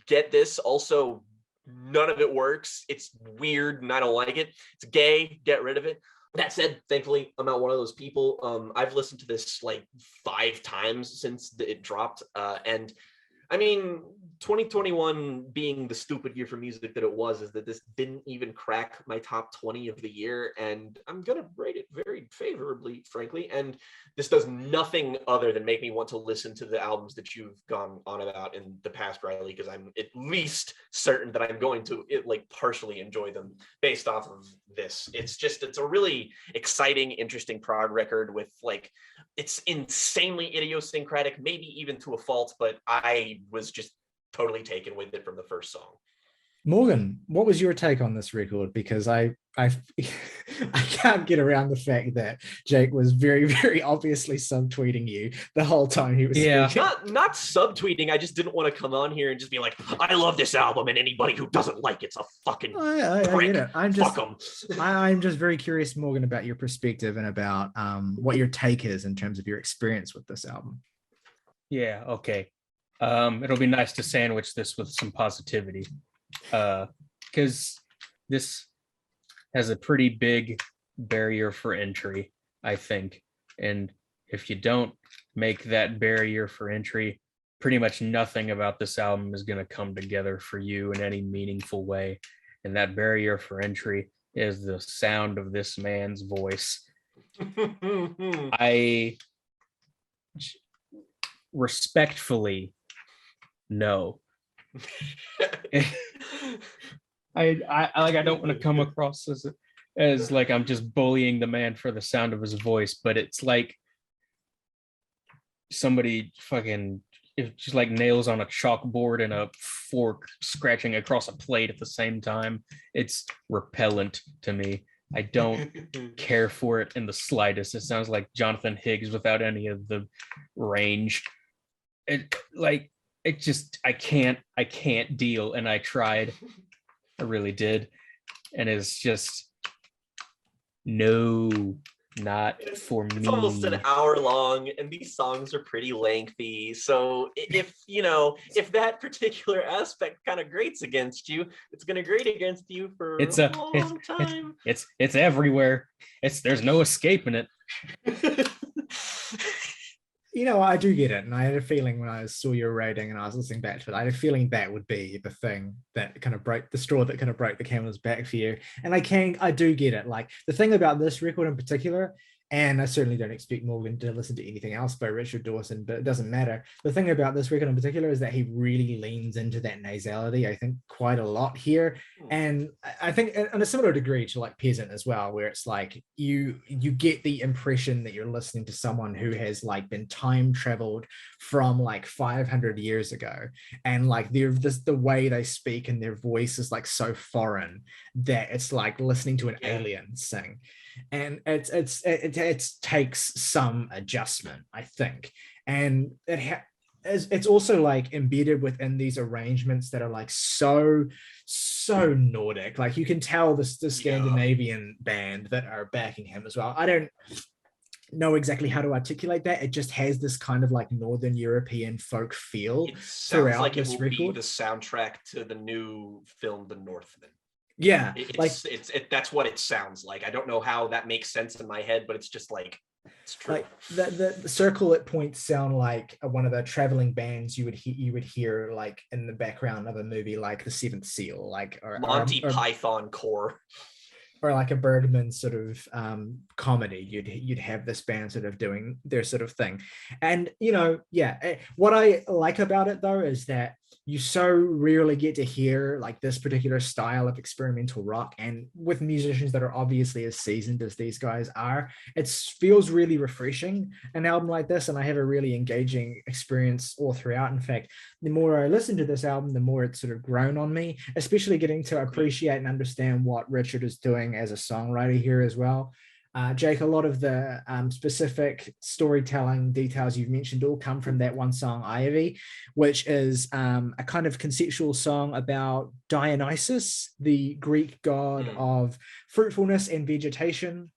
get this. Also, none of it works. It's weird and I don't like it. It's gay. Get rid of it. That said, thankfully, I'm not one of those people. I've listened to this like 5 times since it dropped. And I mean, 2021 being the stupid year for music that it was, is that this didn't even crack my top 20 of the year, and I'm gonna rate it very favorably, frankly. And this does nothing other than make me want to listen to the albums that you've gone on about in the past, Ryley, because I'm at least certain that I'm going to like partially enjoy them based off of this. It's a really exciting, interesting prog record with like, it's insanely idiosyncratic, maybe even to a fault, but I was just totally taken with it from the first song. Morgan, what was your take on this record? Because I can't get around the fact that Jake was very, very obviously subtweeting you the whole time he was speaking. Not subtweeting. I just didn't want to come on here and just be like, I love this album, and anybody who doesn't like it's a fucking I prick. get it. I'm just very curious, Morgan, about your perspective and about what your take is in terms of your experience with this album. Yeah, okay. It'll be nice to sandwich this with some positivity, because this has a pretty big barrier for entry, I think. And if you don't make that barrier for entry, pretty much nothing about this album is going to come together for you in any meaningful way. And that barrier for entry is the sound of this man's voice. I respectfully no. I don't want to come across as like I'm just bullying the man for the sound of his voice, but it's like somebody fucking just like nails on a chalkboard and a fork scratching across a plate at the same time. It's repellent to me. I don't care for it in the slightest. It sounds like Jonathan Higgs without any of the range. I can't deal, and I tried. I really did. And it's just no, not for me. It's almost an hour long, and these songs are pretty lengthy. So if that particular aspect kind of grates against you, it's gonna grate against you for a long time. It's everywhere. There's no escaping it. I do get it. And I had a feeling when I saw your rating and I was listening back to it, I had a feeling that would be the thing that kind of broke the straw that kind of broke the camel's back for you. And I do get it. Like, the thing about this record in particular And I certainly don't expect Morgan to listen to anything else by Richard Dawson, but it doesn't matter. The thing about this record in particular is that he really leans into that nasality, I think, quite a lot here. And I think on a similar degree to like Peasant as well, where it's like you get the impression that you're listening to someone who has like been time traveled from like 500 years ago. And like the way they speak and their voice is like so foreign that it's like listening to an alien sing. And it takes some adjustment, I think, and it's also like embedded within these arrangements that are like so Nordic. Like you can tell the Scandinavian band that are backing him as well. I don't know exactly how to articulate that. It just has this kind of like Northern European folk feel. It sounds throughout like it this will record. be the soundtrack to the new film, The Northman. Yeah, that's what it sounds like. I don't know how that makes sense in my head, but it's just like it's true. Like the circle at points sound like one of the traveling bands you would hear like in the background of a movie like The Seventh Seal, like or Python core, or like a Bergman sort of comedy. You'd have this band sort of doing their sort of thing. And what I like about it though is that you so rarely get to hear like this particular style of experimental rock, and with musicians that are obviously as seasoned as these guys are, it feels really refreshing, an album like this. And I have a really engaging experience all throughout. In fact, the more I listen to this album, the more it's sort of grown on me, especially getting to appreciate and understand what Richard is doing as a songwriter here as well. Jake, a lot of the specific storytelling details you've mentioned all come from that one song, Ivy, which is a kind of conceptual song about Dionysus, the Greek god of fruitfulness and vegetation.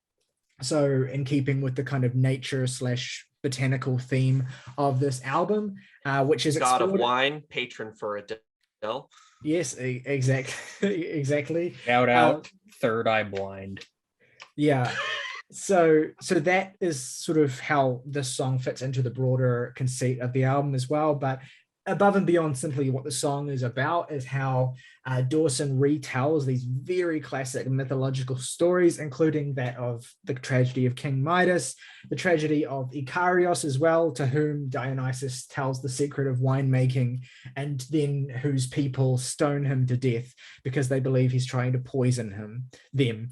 So in keeping with the kind of nature / botanical theme of this album, which is god of wine, patron for Adele. Yes, exactly. Shout out Third Eye Blind. Yeah. So that is sort of how this song fits into the broader conceit of the album as well. But above and beyond simply what the song is about is how Dawson retells these very classic mythological stories, including that of the tragedy of King Midas, the tragedy of Ikarios as well, to whom Dionysus tells the secret of winemaking, and then whose people stone him to death because they believe he's trying to poison them.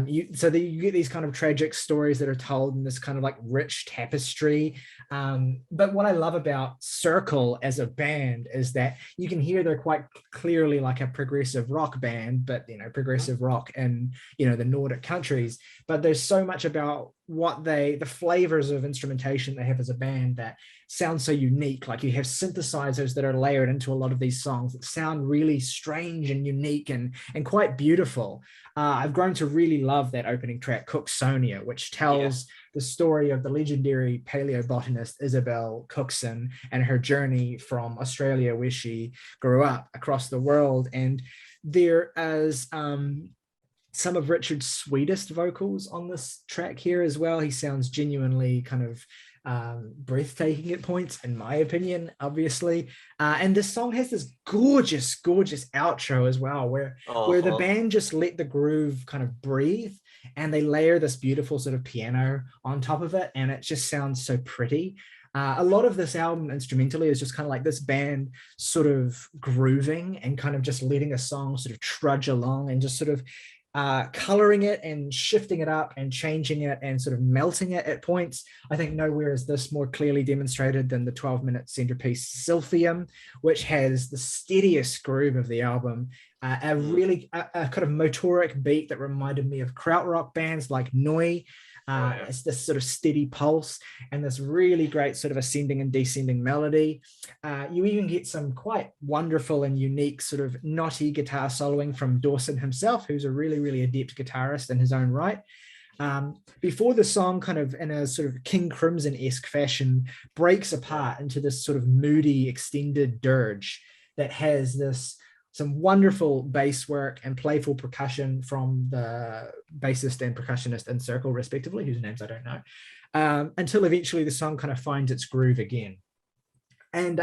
You get these kind of tragic stories that are told in this kind of like rich tapestry. But what I love about Circle as a band is that you can hear they're quite clearly like a progressive rock band, but progressive rock in the Nordic countries. But there's so much about the flavors of instrumentation they have as a band that sounds so unique. Like you have synthesizers that are layered into a lot of these songs that sound really strange and unique and quite beautiful. I've grown to really love that opening track, Cooksonia, which tells the story of the legendary paleobotanist Isabel Cookson and her journey from Australia, where she grew up, across the world. And there is some of Richard's sweetest vocals on this track here as well. He sounds genuinely kind of breathtaking at points, in my opinion, obviously. And this song has this gorgeous outro as well, where the band just let the groove kind of breathe, and they layer this beautiful sort of piano on top of it, and it just sounds so pretty. A lot of this album instrumentally is just kind of like this band sort of grooving and kind of just letting a song sort of trudge along and just sort of coloring it and shifting it up and changing it and sort of melting it at points. I think nowhere is this more clearly demonstrated than the 12-minute centerpiece Silphium, which has the steadiest groove of the album, a really kind of motoric beat that reminded me of krautrock bands like Neu. It's this sort of steady pulse and this really great sort of ascending and descending melody. You even get some quite wonderful and unique sort of knotty guitar soloing from Dawson himself, who's a really, really adept guitarist in his own right. Before the song kind of in a sort of King Crimson-esque fashion breaks apart into this sort of moody extended dirge that has some wonderful bass work and playful percussion from the bassist and percussionist in Circle, respectively, whose names I don't know, until eventually the song kind of finds its groove again. And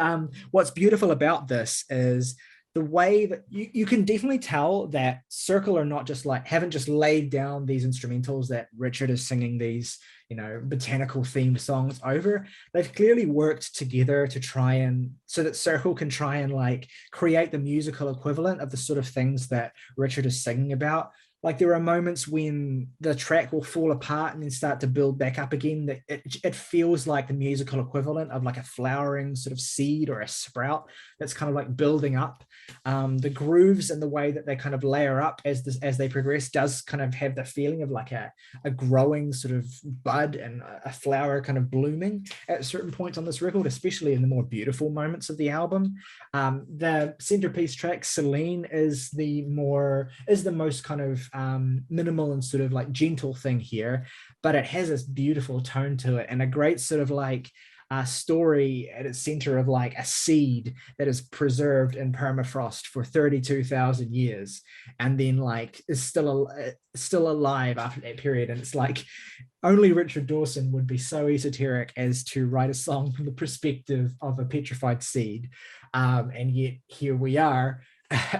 what's beautiful about this is the way that you can definitely tell that Circle are not just like, haven't just laid down these instrumentals that Richard is singing these, you know, botanical themed songs over. They've clearly worked together to try and, so that Circle can try and like create the musical equivalent of the sort of things that Richard is singing about. Like there are moments when the track will fall apart and then start to build back up again, that it feels like the musical equivalent of like a flowering sort of seed or a sprout that's kind of like building up. The grooves and the way that they kind of layer up as they progress does kind of have the feeling of like a growing sort of bud and a flower kind of blooming at certain points on this record, especially in the more beautiful moments of the album. The centerpiece track, Celine, is the most kind of minimal and sort of like gentle thing here, but it has this beautiful tone to it and a great sort of like story at its center of like a seed that is preserved in permafrost for 32,000 years and then like is still alive after that period. And it's like only Richard Dawson would be so esoteric as to write a song from the perspective of a petrified seed, and yet here we are.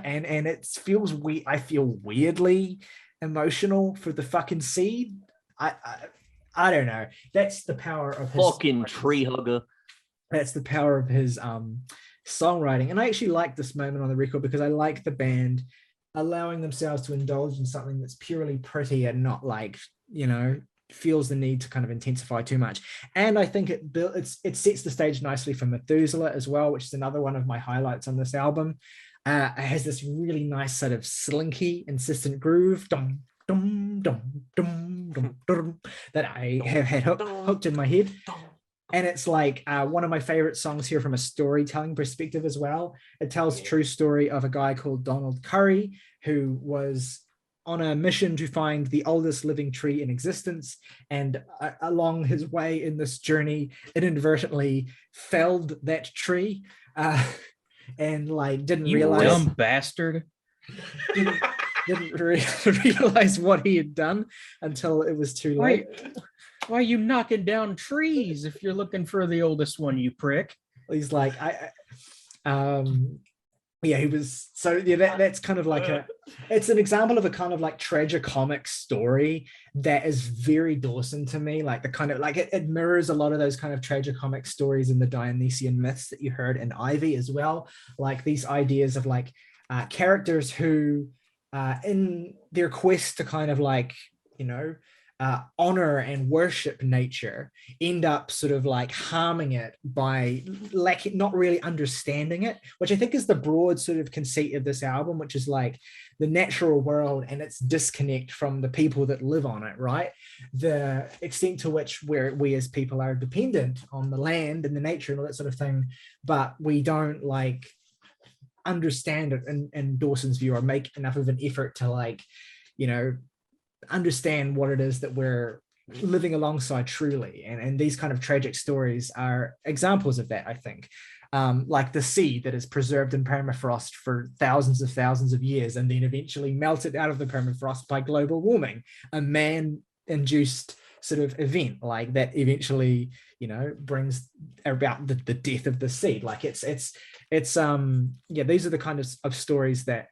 And it feels weird. I feel weirdly emotional for the fucking seed. I don't know. That's the power of his fucking tree hugger. That's the power of his songwriting. And I actually like this moment on the record because I like the band allowing themselves to indulge in something that's purely pretty and not like, you know, feels the need to kind of intensify too much. And I think it sets the stage nicely for Methuselah as well, which is another one of my highlights on this album. It has this really nice sort of slinky, insistent groove dum, dum, dum, dum, dum, dum, that I have had hooked in my head. And it's like one of my favorite songs here from a storytelling perspective as well. It tells a true story of a guy called Donald Curry, who was on a mission to find the oldest living tree in existence. And along his way in this journey, it inadvertently felled that tree. And like didn't realize, dumb bastard, didn't realize what he had done until it was too late. Why are you knocking down trees if you're looking for the oldest one, you prick? He's like, he was, so yeah, that's kind of like it's an example of a kind of like tragicomic story that is very Dawson to me. Like the kind of like it mirrors a lot of those kind of tragicomic stories in the Dionysian myths that you heard in Ivy as well. Like these ideas of like characters who in their quest to kind of like, you know, honor and worship nature end up sort of like harming it by not really understanding it, which I think is the broad sort of conceit of this album, which is like the natural world and its disconnect from the people that live on it, right? The extent to which we as people are dependent on the land and the nature and all that sort of thing, but we don't like understand it in Dawson's view or make enough of an effort to like, you know, understand what it is that we're living alongside truly. And these kind of tragic stories are examples of that, I think. Like the seed that is preserved in permafrost for thousands of years and then eventually melted out of the permafrost by global warming, a man-induced sort of event like that eventually, you know, brings about the death of the seed. Like it's these are the kind of stories that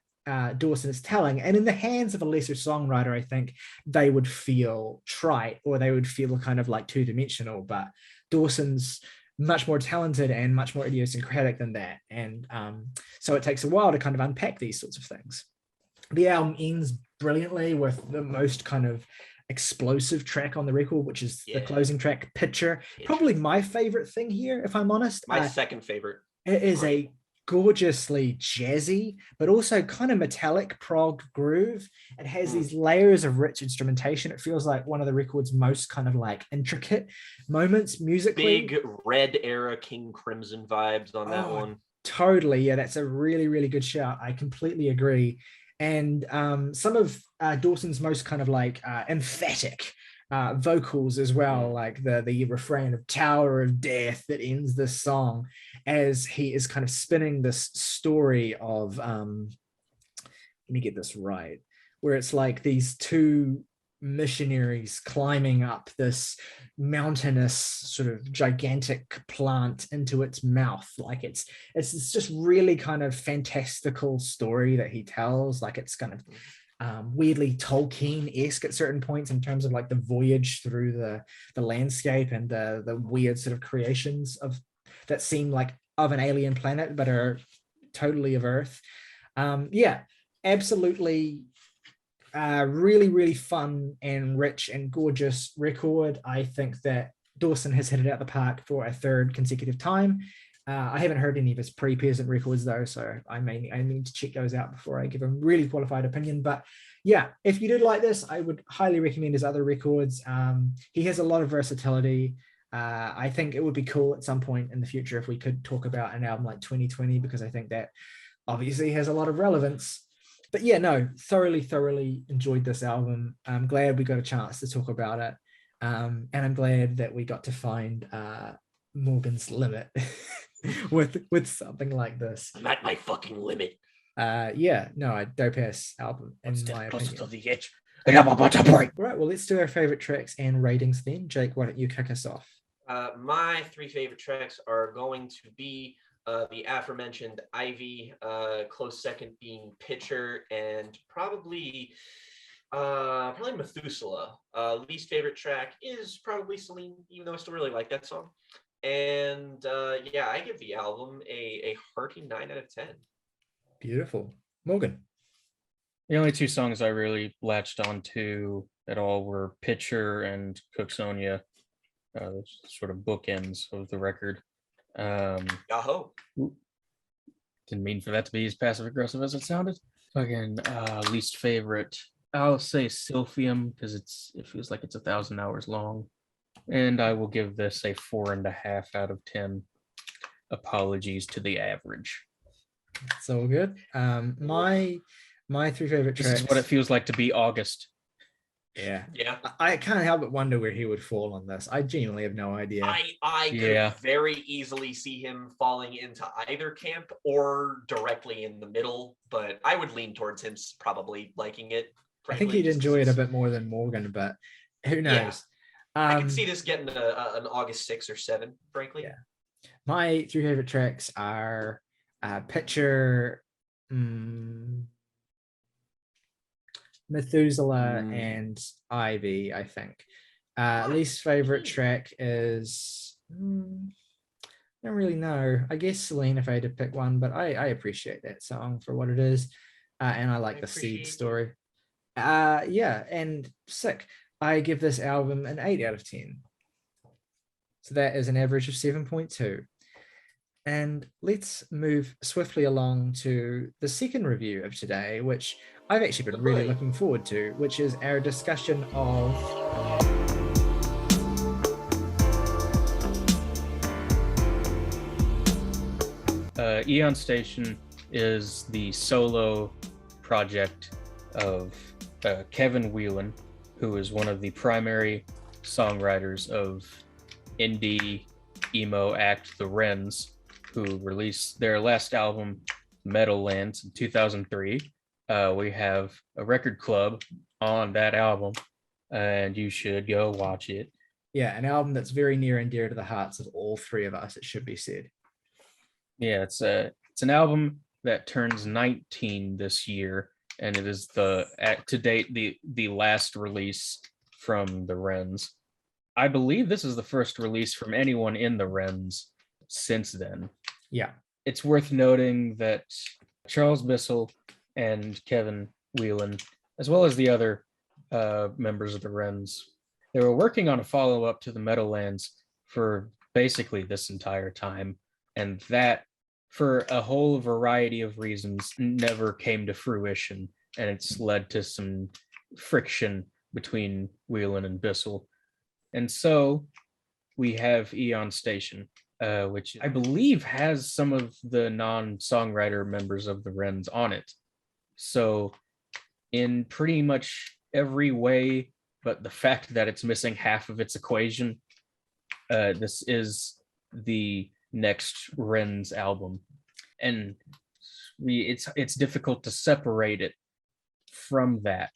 Dawson is telling, and in the hands of a lesser songwriter, I think they would feel trite or they would feel kind of like two-dimensional, but Dawson's much more talented and much more idiosyncratic than that, and so it takes a while to kind of unpack these sorts of things. The album ends brilliantly with the most kind of explosive track on the record, which is the closing track, Picture. Probably my favorite thing here, if I'm honest. My second favorite. It is a gorgeously jazzy, but also kind of metallic prog groove. It has these layers of rich instrumentation. It feels like one of the record's most kind of like intricate moments musically. Big Red era King Crimson vibes on that one. Totally. Yeah, that's a really, really good shout. I completely agree. And some of Dawson's most kind of like emphatic vocals as well, like the refrain of Tower of Death that ends this song, as he is kind of spinning this story of let me get this right, where it's like these two missionaries climbing up this mountainous sort of gigantic plant into its mouth. Like it's just really kind of fantastical story that he tells. Like it's kind of weirdly Tolkien-esque at certain points in terms of like the voyage through the landscape and the weird sort of creations of that seem like of an alien planet but are totally of Earth. Yeah, absolutely. Really, really fun and rich and gorgeous record. I think that Dawson has hit it out the park for a third consecutive time. I haven't heard any of his pre-peasant records though, so I need to check those out before I give a really qualified opinion. But yeah, if you did like this, I would highly recommend his other records. He has a lot of versatility. I think it would be cool at some point in the future if we could talk about an album like 2020, because I think that obviously has a lot of relevance. But yeah, no, thoroughly enjoyed this album. I'm glad we got a chance to talk about it. And I'm glad that we got to find Morgan's limit with something like this. I'm at my fucking limit. Yeah, no, a dope-ass album in my opinion. To the edge. Right, well, let's do our favorite tracks and ratings then. Jake, why don't you kick us off? My three favorite tracks are going to be the aforementioned Ivy, close second being Pitcher, and probably Methuselah. Least favorite track is probably Celine, even though I still really like that song. And yeah, I give the album a hearty 9 out of 10. Beautiful. Morgan? The only two songs I really latched onto at all were Pitcher and Cooksonia, sort of bookends of the record. Yahoo! Didn't mean for that to be as passive aggressive as it sounded. Fucking least favorite, I'll say Silphium, because it feels like it's 1,000 hours long, and I will give this a 4.5 out of 10. Apologies to the average. It's all good. My three favorite tracks. This is what it feels like to be August. Yeah. I can't help but wonder where he would fall on this. I genuinely have no idea. I could very easily see him falling into either camp or directly in the middle, but I would lean towards him probably liking it. Frankly, I think he'd enjoy it a bit more than Morgan, but who knows? Yeah. I could see this getting an August 6 or 7, frankly. Yeah. My three favorite tracks are Pitcher, Methuselah, and Ivy, I think. Least favorite track is I don't really know. I guess Celine if I had to pick one, but I appreciate that song for what it is. And I like the seed story. Yeah, and sick. I give this album an 8 out of 10. So that is an average of 7.2. And let's move swiftly along to the second review of today, which I've actually been really looking forward to, which is our discussion of Aeon Station is the solo project of Kevin Whelan, who is one of the primary songwriters of indie emo act The Wrens, who released their last album, Meadowlands, in 2003. We have a record club on that album, and you should go watch it. Yeah, an album that's very near and dear to the hearts of all three of us, it should be said. Yeah, it's an album that turns 19 this year, and it is to date the last release from the Wrens. I believe this is the first release from anyone in the Wrens since then. Yeah. It's worth noting that Charles Bissell and Kevin Whelan, as well as the other members of the Wrens, they were working on a follow-up to the Meadowlands for basically this entire time, and that, for a whole variety of reasons, never came to fruition, and it's led to some friction between Whelan and Bissell. And so we have Aeon Station, which I believe has some of the non-songwriter members of the Wrens on it. So in pretty much every way, but the fact that it's missing half of its equation, this is the next Wrens album. And it's difficult to separate it from that.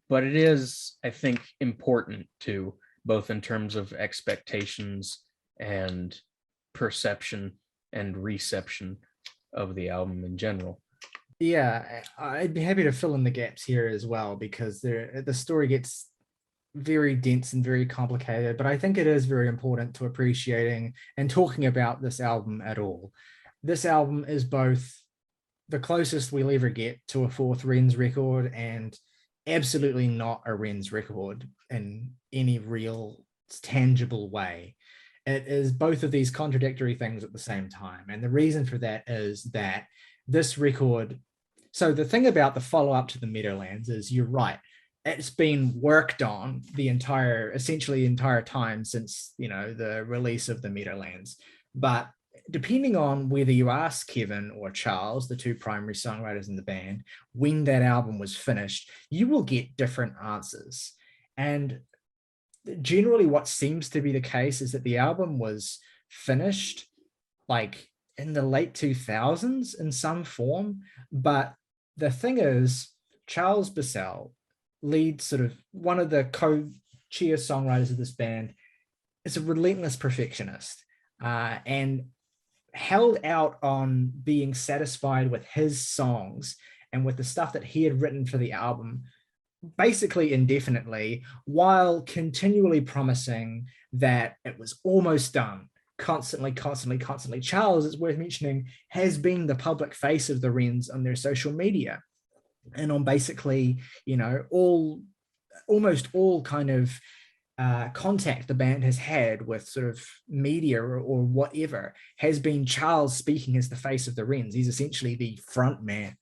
But it is, I think, important too, both in terms of expectations and perception and reception of the album in general. Yeah, I'd be happy to fill in the gaps here as well, because the story gets very dense and very complicated, but I think it is very important to appreciating and talking about this album at all. This album is both the closest we'll ever get to a fourth Wrens record and absolutely not a Wrens record in any real tangible way. It is both of these contradictory things at the same time. And the reason for that is that this record, so the thing about the follow-up to the Meadowlands is, you're right, it's been worked on essentially the entire time since, the release of the Meadowlands. But depending on whether you ask Kevin or Charles, the two primary songwriters in the band, when that album was finished, you will get different answers. And generally what seems to be the case is that the album was finished like in the late 2000s in some form. But the thing is, Charles Bissell, lead sort of one of the co-chair songwriters of this band, is a relentless perfectionist and held out on being satisfied with his songs and with the stuff that he had written for the album basically indefinitely, while continually promising that it was almost done. Constantly. Charles, it's worth mentioning, has been the public face of the Wrens on their social media and on basically, almost all kind of contact the band has had with sort of media or whatever has been Charles speaking as the face of the Wrens. He's essentially the front man,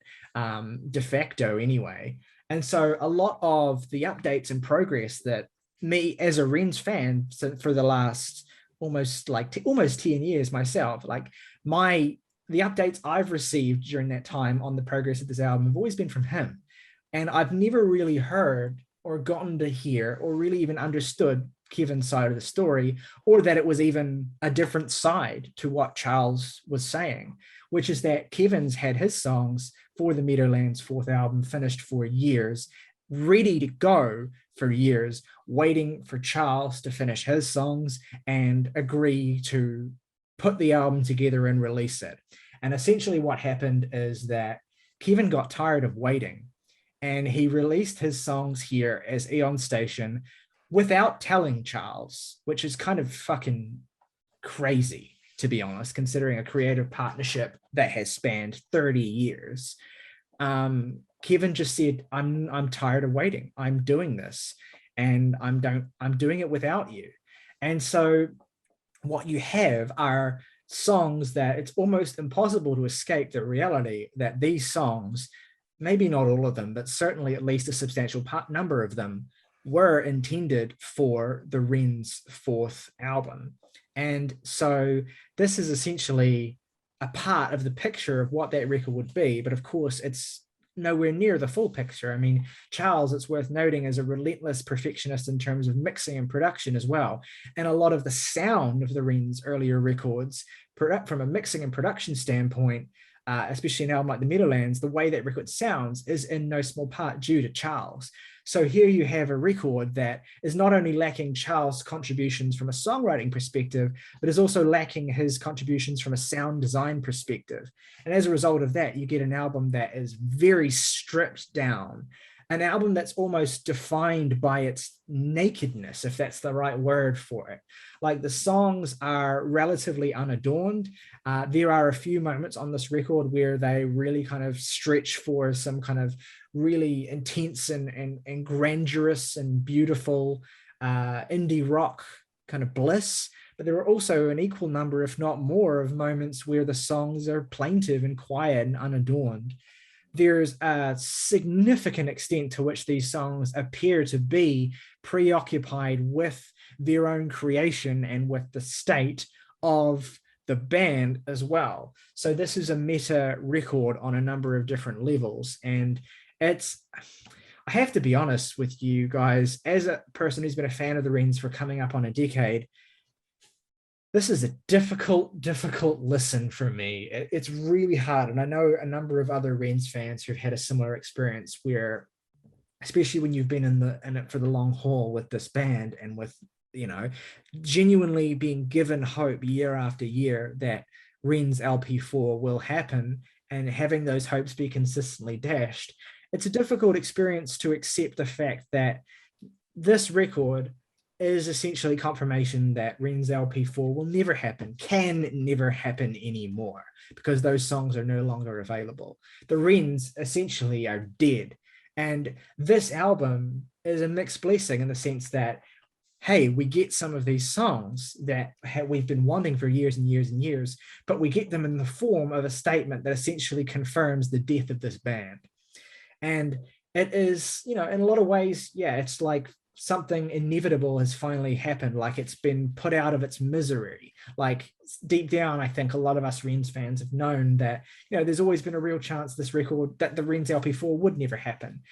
de facto anyway. And so a lot of the updates and progress that me as a Wrens fan for the last almost 10 years myself, the updates I've received during that time on the progress of this album have always been from him. And I've never really heard or gotten to hear or really even understood Kevin's side of the story, or that it was even a different side to what Charles was saying, which is that Kevin's had his songs for the Meadowlands fourth album finished for years, ready to go for years, waiting for Charles to finish his songs and agree to put the album together and release it. And essentially what happened is that Kevin got tired of waiting and he released his songs here as Aeon Station without telling Charles, which is kind of fucking crazy, to be honest, considering a creative partnership that has spanned 30 years. Kevin just said, I'm tired of waiting. I'm doing this and I'm doing it without you. And so what you have are songs that it's almost impossible to escape the reality that these songs, maybe not all of them, but certainly at least a substantial number of them, were intended for the Wrens' fourth album. And so this is essentially a part of the picture of what that record would be. But of course, it's nowhere near the full picture. I mean, Charles, it's worth noting, is a relentless perfectionist in terms of mixing and production as well. And a lot of the sound of the Wrens' earlier records, from a mixing and production standpoint, especially an album like the Meadowlands, the way that record sounds is in no small part due to Charles. So here you have a record that is not only lacking Charles' contributions from a songwriting perspective, but is also lacking his contributions from a sound design perspective. And as a result of that, you get an album that is very stripped down, an album that's almost defined by its nakedness, if that's the right word for it. Like, the songs are relatively unadorned. There are a few moments on this record where they really kind of stretch for some kind of really intense and grandiose and beautiful indie rock kind of bliss. But there are also an equal number, if not more, of moments where the songs are plaintive and quiet and unadorned. There's a significant extent to which these songs appear to be preoccupied with their own creation and with the state of the band as well. So this is a meta record on a number of different levels. And I have to be honest with you guys, as a person who's been a fan of the Wrens for coming up on a decade, this is a difficult listen for me. It's really hard. And I know a number of other Wrens fans who've had a similar experience where especially when you've been in it for the long haul with this band, and with, you know, genuinely being given hope year after year that Wrens LP4 will happen, and having those hopes be consistently dashed. It's a difficult experience to accept the fact that this record is essentially confirmation that Wrens LP4 will never happen, can never happen anymore, because those songs are no longer available. The Wrens essentially are dead. And this album is a mixed blessing in the sense that, hey, we get some of these songs that we've been wanting for years and years and years, but we get them in the form of a statement that essentially confirms the death of this band. And it is, you know, in a lot of ways, yeah, it's like something inevitable has finally happened, like it's been put out of its misery. Like deep down, I think a lot of us Wrens fans have known that, you know, there's always been a real chance this record, that the Wrens LP4 would never happen.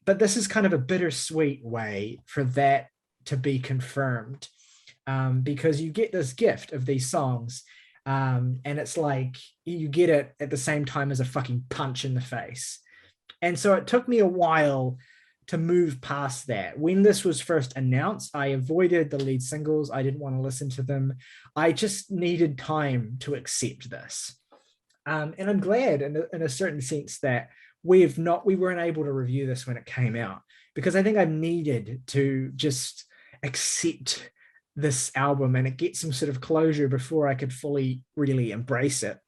But this is kind of a bittersweet way for that to be confirmed, because you get this gift of these songs, and it's like you get it at the same time as a fucking punch in the face. And so it took me a while to move past that. When this was first announced, I avoided the lead singles. I didn't want to listen to them. I just needed time to accept this. And I'm glad in a certain sense that we weren't able to review this when it came out, because I think I needed to just accept this album and get some sort of closure before I could fully really embrace it.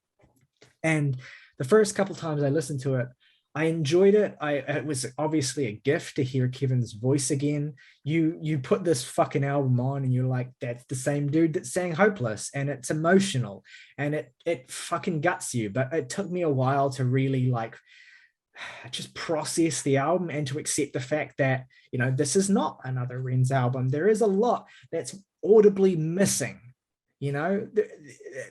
And the first couple times I listened to it, I enjoyed it. It was obviously a gift to hear Kevin's voice again. You put this fucking album on and you're like, that's the same dude that sang Hopeless, and it's emotional and it fucking guts you. But it took me a while to really like just process the album and to accept the fact that, you know, this is not another Wrens album. There is a lot that's audibly missing. You know,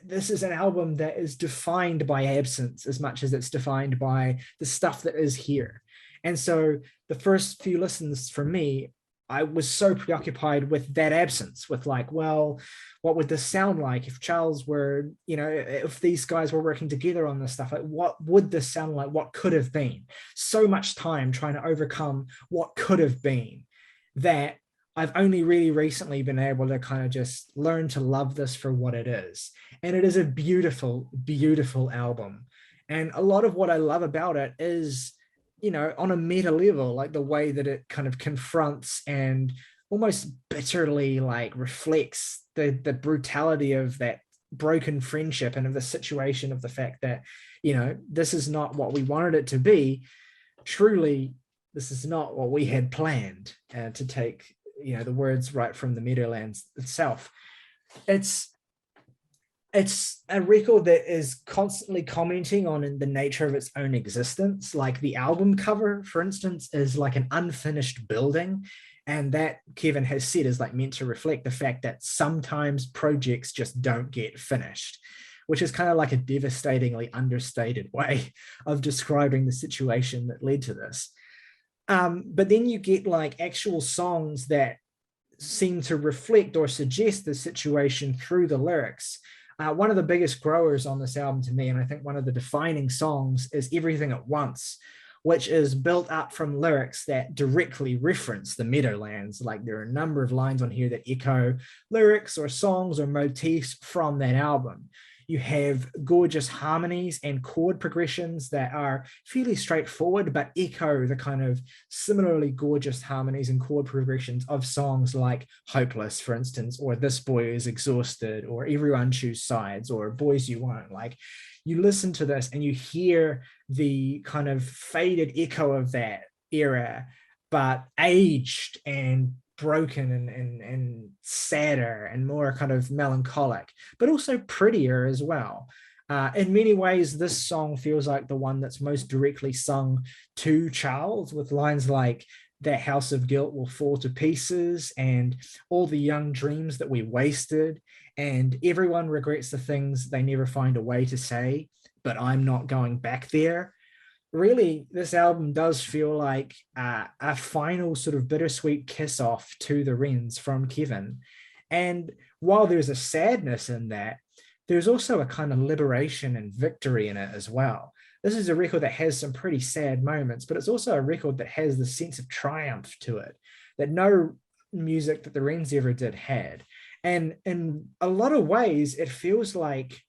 this is an album that is defined by absence as much as it's defined by the stuff that is here. And so the first few listens for me, I was so preoccupied with that absence, with like, well, what would this sound like if Charles were, you know, if these guys were working together on this stuff? Like, what would this sound like? What could have been? So much time trying to overcome what could have been, that I've only really recently been able to kind of just learn to love this for what it is. And it is a beautiful, beautiful album. And a lot of what I love about it is, you know, on a meta level, like the way that it kind of confronts and almost bitterly like reflects the brutality of that broken friendship and of the situation, of the fact that, you know, this is not what we wanted it to be. Truly, this is not what we had planned, to take, you know, the words right from the Meadowlands itself. It's a record that is constantly commenting on the nature of its own existence. Like the album cover, for instance, is like an unfinished building. And that, Kevin has said, is like meant to reflect the fact that sometimes projects just don't get finished, which is kind of like a devastatingly understated way of describing the situation that led to this. But then you get like actual songs that seem to reflect or suggest the situation through the lyrics. One of the biggest growers on this album to me, and I think one of the defining songs, is Everything at Once, which is built up from lyrics that directly reference the Meadowlands. Like there are a number of lines on here that echo lyrics or songs or motifs from that album. You have gorgeous harmonies and chord progressions that are fairly straightforward, but echo the kind of similarly gorgeous harmonies and chord progressions of songs like Hopeless, for instance, or This Boy Is Exhausted, or Everyone Choose Sides, or Boys You Won't. Like, you listen to this and you hear the kind of faded echo of that era, but aged and broken and sadder and more kind of melancholic, but also prettier as well. In many ways, this song feels like the one that's most directly sung to Charles, with lines like "That house of guilt will fall to pieces," and "All the young dreams that we wasted," and "Everyone regrets the things they never find a way to say, but I'm not going back there." Really, this album does feel like a final sort of bittersweet kiss off to the Wrens from Kevin. And while there's a sadness in that, there's also a kind of liberation and victory in it as well. this is a record that has some pretty sad moments, but it's also a record that has the sense of triumph to it that no music that the Wrens ever did had. And in a lot of ways, it feels like,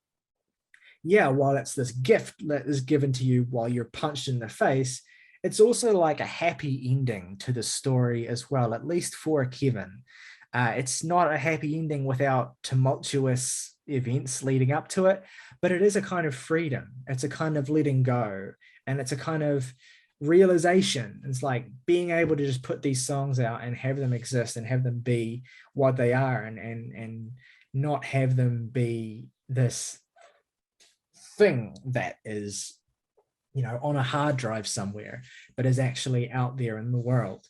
yeah, while it's this gift that is given to you while you're punched in the face, it's also like a happy ending to the story as well, at least for Kevin. It's not a happy ending without tumultuous events leading up to it, but it is a kind of freedom. It's a kind of letting go, and it's a kind of realization. It's like being able to just put these songs out and have them exist and have them be what they are, and not have them be this thing that is, you know, on a hard drive somewhere, but is actually out there in the world.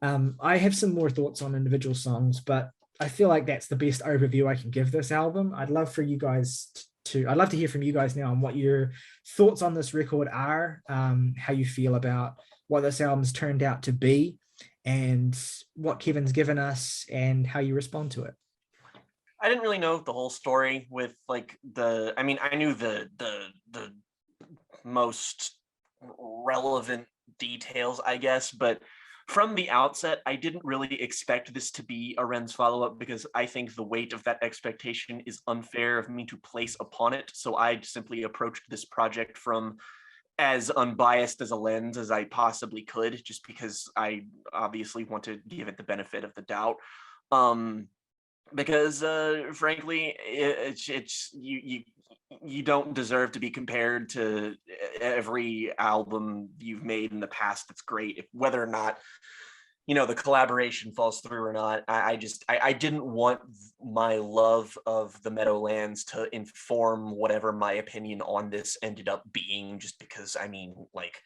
I have some more thoughts on individual songs, but I feel like that's the best overview I can give this album. I'd love for you guys I'd love to hear from you guys now on what your thoughts on this record are, how you feel about what this album's turned out to be, and what Kevin's given us, and how you respond to it. I didn't really know the whole story with like I knew the most relevant details, I guess, but from the outset, I didn't really expect this to be a Wrens follow-up, because I think the weight of that expectation is unfair of me to place upon it. So I simply approached this project from as unbiased as a lens as I possibly could, just because I obviously want to give it the benefit of the doubt. Because frankly, it's you don't deserve to be compared to every album you've made in the past that's great, whether or not, you know, the collaboration falls through or not. I didn't want my love of the Meadowlands to inform whatever my opinion on this ended up being, just because, I mean, like,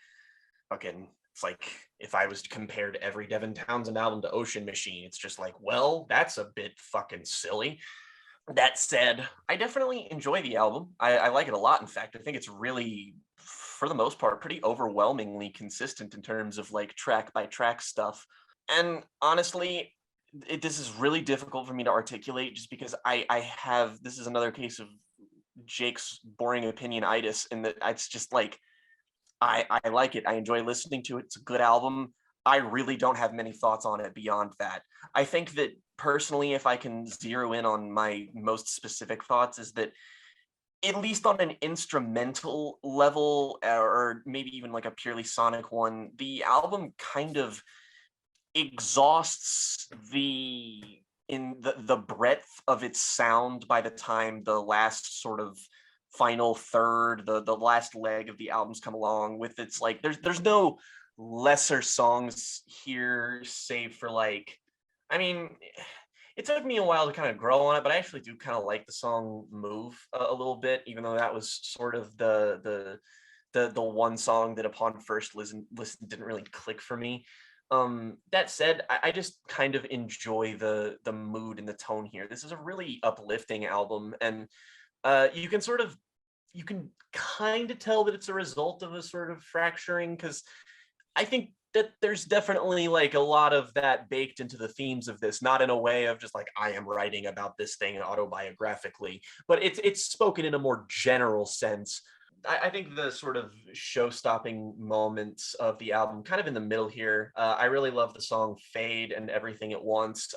fucking, it's like if I was to compare every Devin Townsend album to Ocean Machine, it's just like, well, that's a bit fucking silly. That said, I definitely enjoy the album. I like it a lot. In fact, I think it's really, for the most part, pretty overwhelmingly consistent in terms of like track by track stuff. And honestly, this is really difficult for me to articulate, just because this is another case of Jake's boring opinionitis, in that it's just like, I like it. I enjoy listening to it. It's a good album. I really don't have many thoughts on it beyond that. I think that personally, if I can zero in on my most specific thoughts, is that at least on an instrumental level, or maybe even like a purely sonic one, the album kind of exhausts the breadth of its sound by the time the last sort of final third, the last leg of the album's come along. With its like, there's no lesser songs here, save for like, I mean, it took me a while to kind of grow on it, but I actually do kind of like the song Move a little bit, even though that was sort of the one song that upon first listen didn't really click for me. That said, I just kind of enjoy the mood and the tone here. This is a really uplifting album, and you can kind of tell that it's a result of a sort of fracturing, because I think that there's definitely like a lot of that baked into the themes of this, not in a way of just like, I am writing about this thing autobiographically, but it's spoken in a more general sense. I think the sort of show-stopping moments of the album, kind of in the middle here. I really love the song Fade and Everything at Once.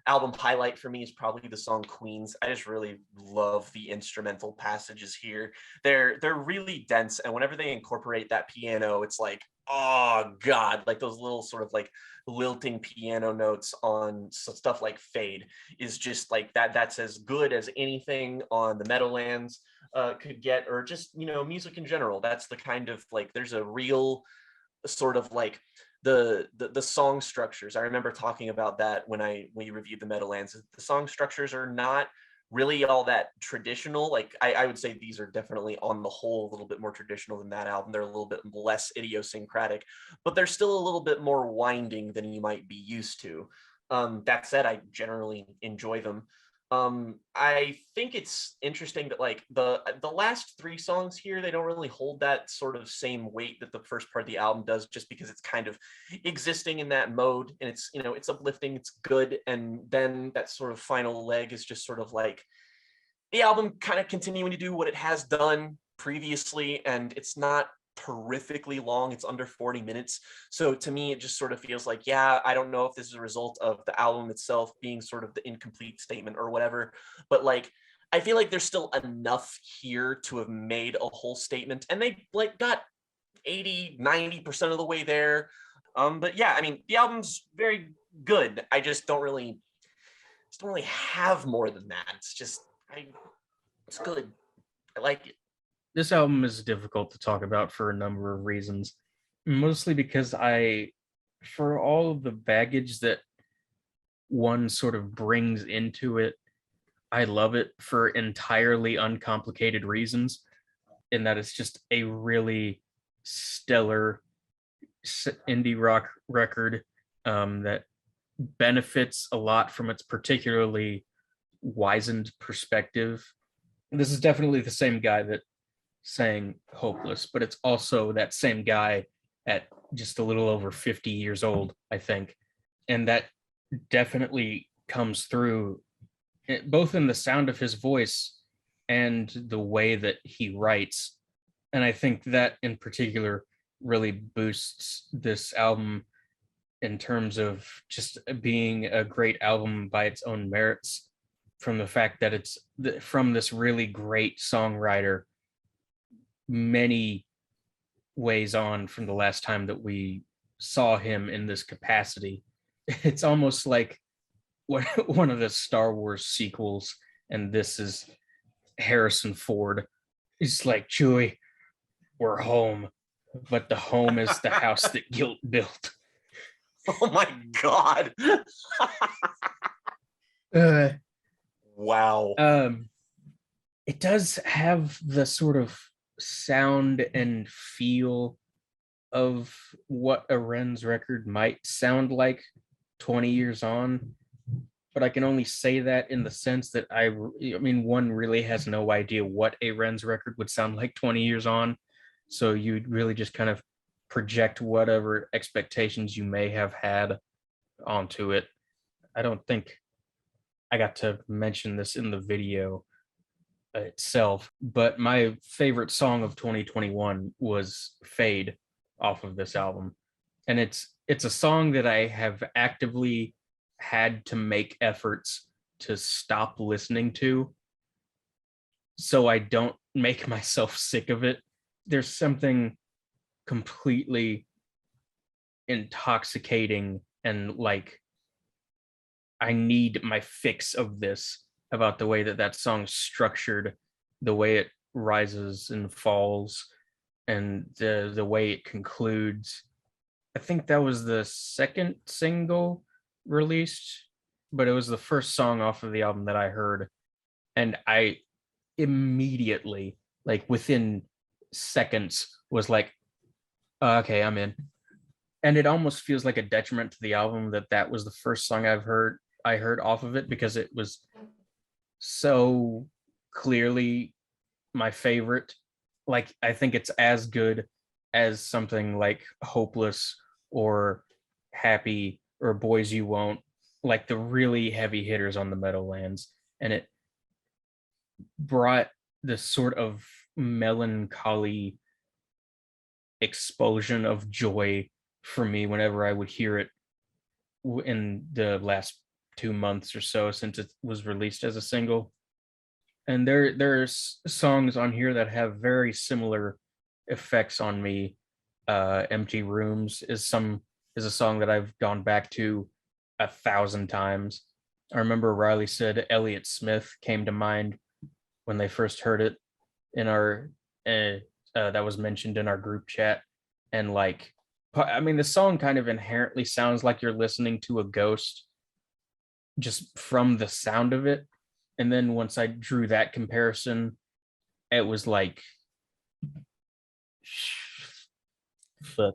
Album highlight for me is probably the song Queens. I just really love the instrumental passages here. They're really dense, and whenever they incorporate that piano, it's like, oh god, like those little sort of like lilting piano notes on stuff like Fade is just like that's as good as anything on the Meadowlands could get, or just, you know, music in general. That's the kind of like, there's a real sort of like the song structures. I remember talking about that when we reviewed the Meadowlands. The song structures are not really all that traditional. Like I would say these are definitely on the whole a little bit more traditional than that album. They're a little bit less idiosyncratic, but they're still a little bit more winding than you might be used to. That said, I generally enjoy them. I think it's interesting that like the last three songs here, they don't really hold that sort of same weight that the first part of the album does, just because it's kind of existing in that mode, and it's, you know, it's uplifting, it's good, and then that sort of final leg is just sort of like the album kind of continuing to do what it has done, previously, and it's not terrifically long. It's under 40 minutes. So to me, it just sort of feels like, yeah, I don't know if this is a result of the album itself being sort of the incomplete statement or whatever, but like, I feel like there's still enough here to have made a whole statement, and they like got 80-90% of the way there. But yeah, I mean, the album's very good. I just don't really have more than that. It's just, it's good. I like it. This album is difficult to talk about for a number of reasons, mostly because for all of the baggage that one sort of brings into it, I love it for entirely uncomplicated reasons, in that it's just a really stellar indie rock record that benefits a lot from its particularly wizened perspective. This is definitely the same guy that sang Hopeless, but it's also that same guy at just a little over 50 years old, I think. And that definitely comes through both in the sound of his voice and the way that he writes. And I think that in particular really boosts this album in terms of just being a great album by its own merits, from the fact that it's from this really great songwriter many ways on from the last time that we saw him in this capacity. It's almost like one of the Star Wars sequels, and this is Harrison Ford. He's like, Chewie, we're home, but the home is the house that guilt built. Oh my God. Wow. It does have the sort of sound and feel of what a Wrens record might sound like 20 years on, but I can only say that in the sense that I mean, one really has no idea what a Wrens record would sound like 20 years on, so you'd really just kind of project whatever expectations you may have had onto it. I don't think I got to mention this in the video itself, but my favorite song of 2021 was Fade off of this album. And it's a song that I have actively had to make efforts to stop listening to so I don't make myself sick of it. There's something completely intoxicating and like I need my fix of this about the way that song's structured, the way it rises and falls, and the way it concludes. I think that was the second single released, but it was the first song off of the album that I heard, and I immediately, like within seconds, was like, okay, I'm in. And it almost feels like a detriment to the album that was the first song I heard off of it, because it was so clearly my favorite. Like, I think it's as good as something like Hopeless or Happy or Boys You Won't, like the really heavy hitters on the Meadowlands. And it brought this sort of melancholy explosion of joy for me whenever I would hear it in the last 2 months or so since it was released as a single. And there's songs on here that have very similar effects on me. Empty Rooms is a song that I've gone back to 1,000 times. I remember Ryley said Elliott Smith came to mind when they first heard it in our that was mentioned in our group chat. And like, I mean, the song kind of inherently sounds like you're listening to a ghost just from the sound of it. And then once I drew that comparison, it was like, fuck,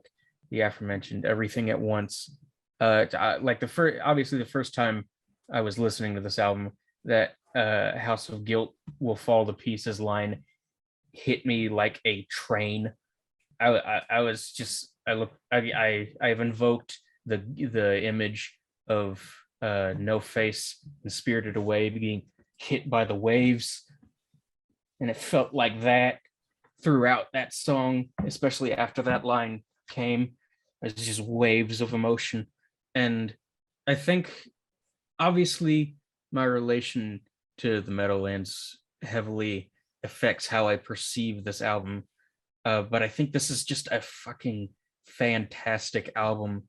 the aforementioned Everything at Once. Like the first time I was listening to this album, that House of Guilt Will Fall to Pieces line hit me like a train. I've invoked the image of No Face and Spirited Away being hit by the waves, and it felt like that. throughout that song, especially after that line came. It's just waves of emotion. And I think obviously my relation to the Meadowlands heavily affects how I perceive this album. But I think this is just a fucking fantastic album,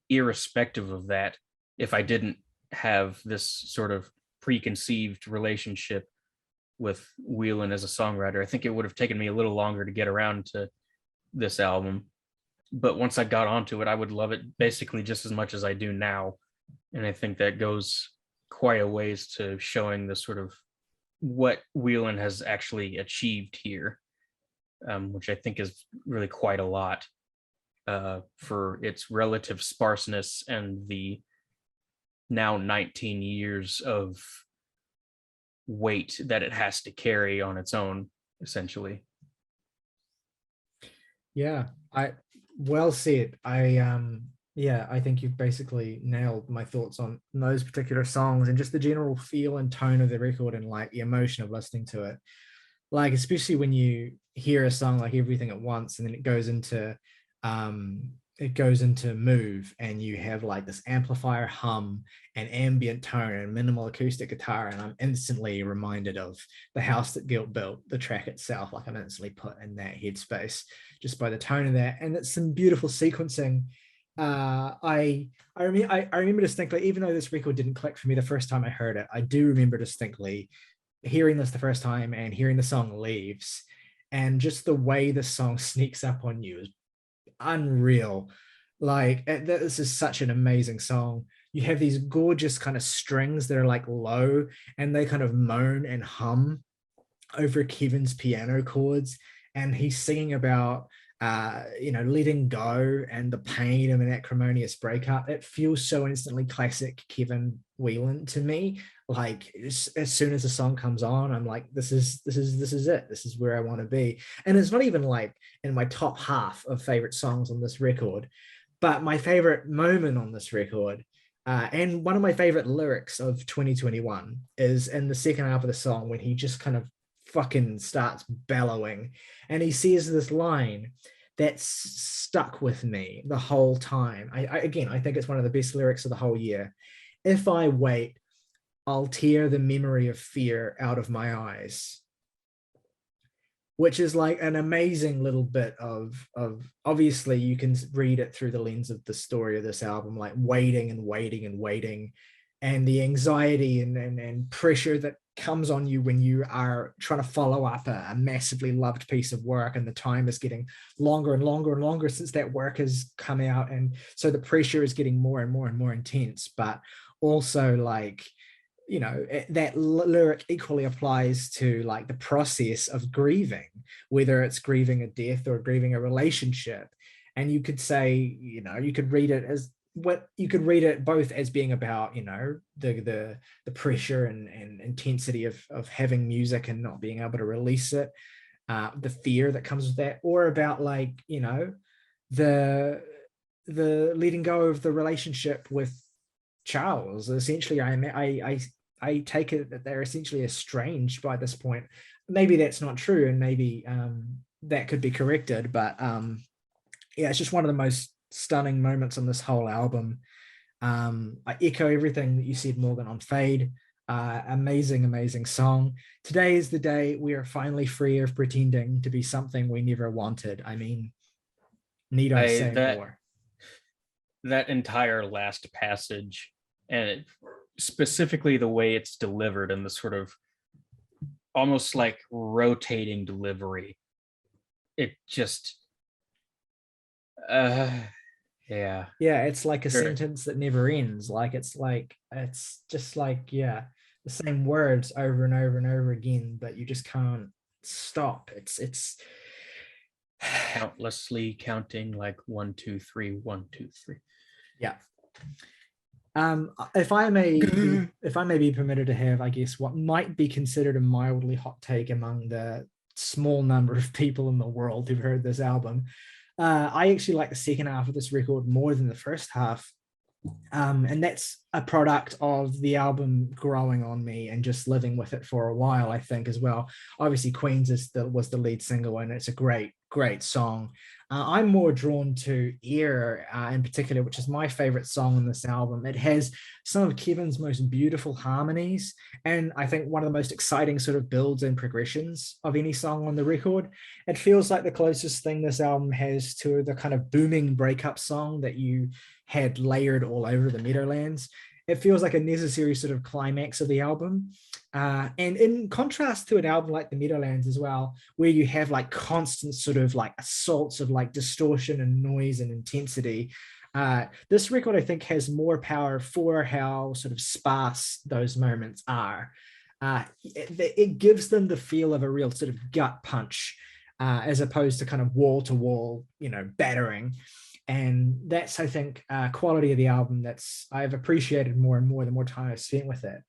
irrespective of that. If I didn't have this sort of preconceived relationship with Whelan as a songwriter, I think it would have taken me a little longer to get around to this album. But once I got onto it, I would love it basically just as much as I do now. And I think that goes quite a ways to showing the sort of what Whelan has actually achieved here, which I think is really quite a lot for its relative sparseness and the now 19 years of weight that it has to carry on its own, essentially. Yeah, well said. I think you've basically nailed my thoughts on those particular songs and just the general feel and tone of the record and like the emotion of listening to it. Like, especially when you hear a song like Everything at Once and then it goes into Move, and you have like this amplifier hum and ambient tone and minimal acoustic guitar, and I'm instantly reminded of The House That Guilt Built, the track itself. Like, I'm instantly put in that headspace just by the tone of that, and it's some beautiful sequencing. I remember distinctly, even though this record didn't click for me the first time I heard it, I do remember distinctly hearing this the first time and hearing the song Leaves, and just the way the song sneaks up on you is unreal. Like, this is such an amazing song. You have these gorgeous kind of strings that are like low, and they kind of moan and hum over Kevin's piano chords, and he's singing about letting go and the pain of an acrimonious breakup. It feels so instantly classic Kevin Whelan to me. Like, as soon as the song comes on, I'm like, this is it. This is where I want to be. And it's not even like in my top half of favorite songs on this record, but my favorite moment on this record, and one of my favorite lyrics of 2021, is in the second half of the song when he just kind of fucking starts bellowing, and he says this line that's stuck with me the whole time. I think it's one of the best lyrics of the whole year. If I wait, I'll tear the memory of fear out of my eyes. Which is like an amazing little bit of obviously you can read it through the lens of the story of this album, like waiting and waiting and waiting, and the anxiety and pressure that comes on you when you are trying to follow up a massively loved piece of work, and the time is getting longer and longer and longer since that work has come out, and so the pressure is getting more and more and more intense. But also, like, you know, that lyric equally applies to like the process of grieving, whether it's grieving a death or grieving a relationship. And you could say, you know, you could read it as what you could read it both as being about, you know, the pressure and intensity of having music and not being able to release it, the fear that comes with that, or about, like, you know, the letting go of the relationship with Charles. Essentially, I take it that they're essentially estranged by this point. Maybe that's not true, and maybe that could be corrected, but yeah, it's just one of the most stunning moments on this whole album. I echo everything that you said, Morgan, on Fade. Amazing song. Today is the day we are finally free of pretending to be something we never wanted. I mean, need I say more? That entire last passage, and specifically the way it's delivered and the sort of almost like rotating delivery, it just it's like a sentence that never ends. Like, it's just like, yeah, the same words over and over and over again, but you just can't stop. It's countlessly counting, like 1 2 3 1 2 3. Yeah. If I may be permitted to have, I guess, what might be considered a mildly hot take among the small number of people in the world who've heard this album, I actually like the second half of this record more than the first half. And that's a product of the album growing on me and just living with it for a while, I think, as well. Obviously, Queens was the lead single, and it's a great song. I'm more drawn to Ear in particular, which is my favorite song on this album. It has some of Kevin's most beautiful harmonies, and I think one of the most exciting sort of builds and progressions of any song on the record. It feels like the closest thing this album has to the kind of booming breakup song that you had layered all over the Meadowlands. It feels like a necessary sort of climax of the album. And in contrast to an album like the Meadowlands as well, where you have like constant sort of like assaults of like distortion and noise and intensity, this record I think has more power for how sort of sparse those moments are. It gives them the feel of a real sort of gut punch, as opposed to kind of wall to wall, battering. And that's, I think, quality of the album that's I've appreciated more and more the more time I've spent with it.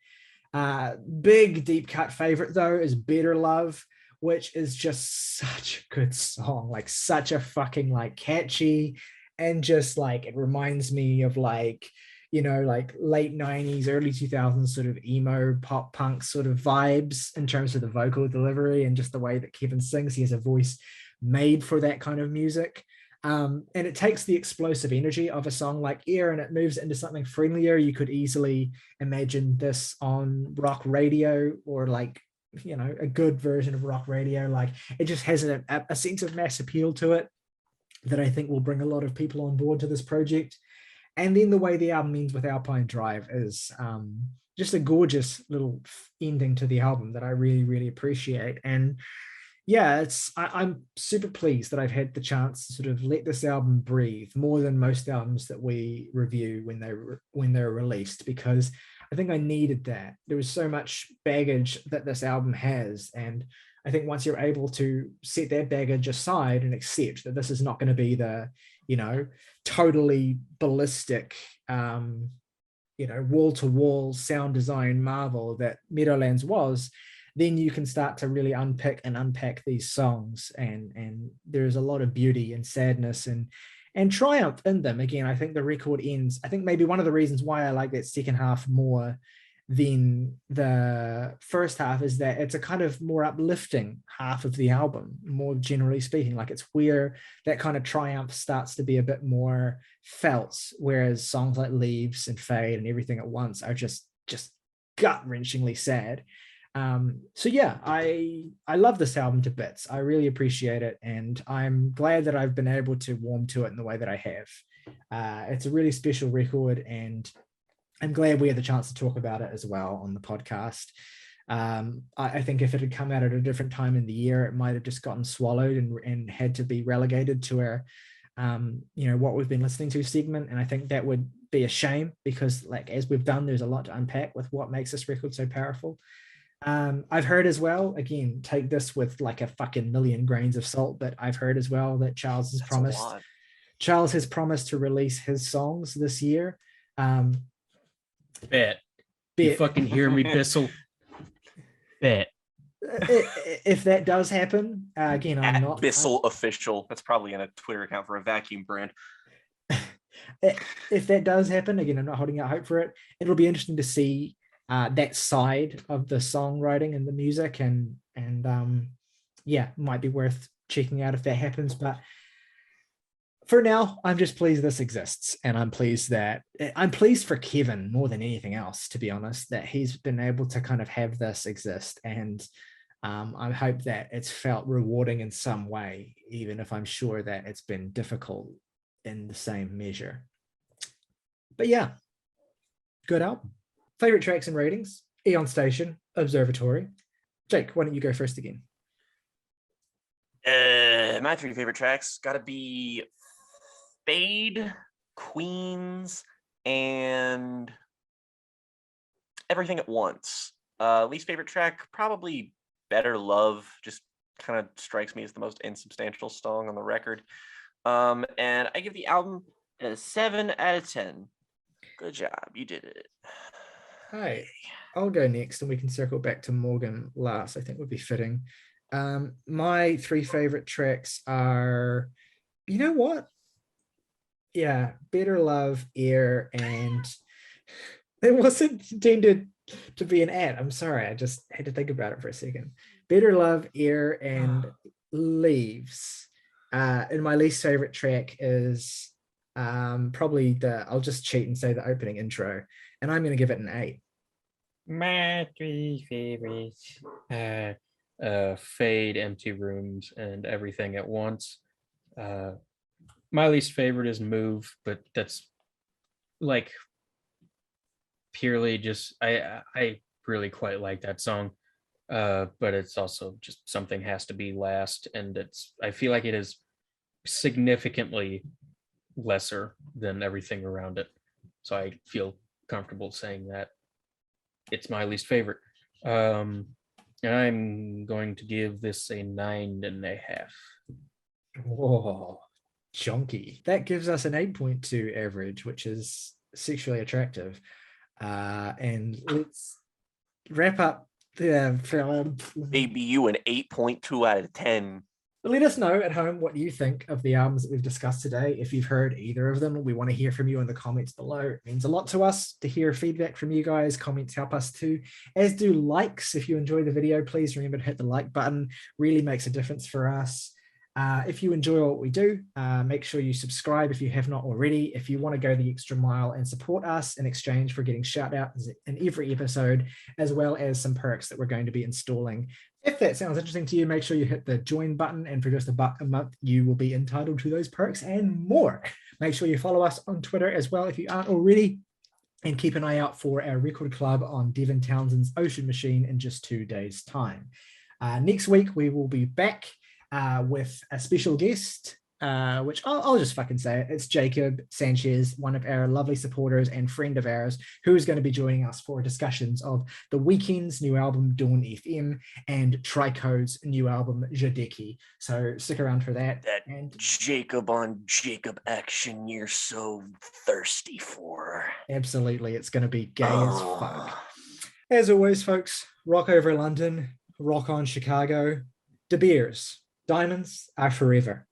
Big deep cut favorite though is Better Love, which is just such a good song, like such a fucking like catchy, and just like it reminds me of like like late 90s early 2000s sort of emo pop punk sort of vibes in terms of the vocal delivery and just the way that Kevin sings. He has a voice made for that kind of music. And it takes the explosive energy of a song like Air and it moves into something friendlier. You could easily imagine this on rock radio, or like, a good version of rock radio. Like it just has a sense of mass appeal to it that I think will bring a lot of people on board to this project. And then the way the album ends with Alpine Drive is just a gorgeous little ending to the album that I really, really appreciate. And yeah, I'm super pleased that I've had the chance to sort of let this album breathe more than most albums that we review when they're released, because I think I needed that. There was so much baggage that this album has, and I think once you're able to set that baggage aside and accept that this is not going to be the totally ballistic wall to wall sound design marvel that Meadowlands was, then you can start to really unpack these songs, and there's a lot of beauty and sadness and triumph in them. Again, I think the record ends. I think maybe one of the reasons why I like that second half more than the first half is that it's a kind of more uplifting half of the album, more generally speaking. Like it's where that kind of triumph starts to be a bit more felt, whereas songs like Leaves and Fade and Everything at Once are just gut-wrenchingly sad. So yeah, I love this album to bits. I really appreciate it, and I'm glad that I've been able to warm to it in the way that I have. It's a really special record, and I'm glad we had the chance to talk about it as well on the podcast. I think if it had come out at a different time in the year, it might have just gotten swallowed and had to be relegated to our what we've been listening to segment, and I think that would be a shame, because like as we've done, there's a lot to unpack with what makes this record so powerful. I've heard as well, again, take this with like a fucking million grains of salt, but I've heard as well that Charles has promised to release his songs this year. Bet. You fucking hear me, Bissell? Bet. If that does happen, again, I'm not Bissell official. That's probably in a Twitter account for a vacuum brand. If that does happen, again, I'm not holding out hope for it. It'll be interesting to see that side of the songwriting and the music, and might be worth checking out if that happens. But for now, I'm just pleased this exists, and I'm pleased for Kevin more than anything else, to be honest, that he's been able to kind of have this exist, and I hope that it's felt rewarding in some way, even if I'm sure that it's been difficult in the same measure. But yeah, good album. Favorite tracks and ratings: Aeon Station, Observatory. Jake, why don't you go first again? My three favorite tracks gotta be Fade, Queens, and Everything at Once. Least favorite track, probably Better Love. Just kind of strikes me as the most insubstantial song on the record. And I give the album a 7 out of 10. Good job, you did it. Hi, I'll go next, and we can circle back to Morgan last. I think would be fitting. My three favorite tracks are, you know what? Yeah, Better Love, Air, and it wasn't intended to be an ad. I'm sorry, I just had to think about it for a second. Better Love, Air, and Leaves. And my least favorite track is probably I'll just cheat and say the opening intro, and I'm going to give it an 8. My 3 favorites. Fade, Empty Rooms, and Everything at Once. My least favorite is Move, but that's like purely just I really quite like that song. But it's also just Something Has to Be last, and I feel like it is significantly lesser than everything around it. So I feel comfortable saying that it's my least favorite. And I'm going to give this a 9.5. Whoa, chunky. That gives us an 8.2 average, which is sexually attractive. And let's wrap up the film. Maybe you an 8.2 out of 10. Let us know at home what you think of the albums that we've discussed today. If you've heard either of them, we want to hear from you in the comments below. It means a lot to us to hear feedback from you guys. Comments help us too, as do likes. If you enjoy the video, please remember to hit the like button. Really makes a difference for us. If you enjoy what we do, make sure you subscribe if you have not already. If you want to go the extra mile and support us in exchange for getting shout outs in every episode, as well as some perks that we're going to be installing. If that sounds interesting to you, make sure you hit the join button, and for just $1 a month, you will be entitled to those perks and more. Make sure you follow us on Twitter as well if you aren't already, and keep an eye out for our record club on Devin Townsend's Ocean Machine in just 2 days' time. Next week, we will be back with a special guest, which I'll just fucking say it. It's Jacob Sanchez, one of our lovely supporters and friend of ours, who is going to be joining us for discussions of The Weeknd's new album, Dawn FM, and Trico's new album, Jadeki. So stick around for that. And Jacob on Jacob action you're so thirsty for. Absolutely. It's going to be gay as fuck. As always, folks, rock over London, rock on Chicago. De Beers. Diamonds are forever.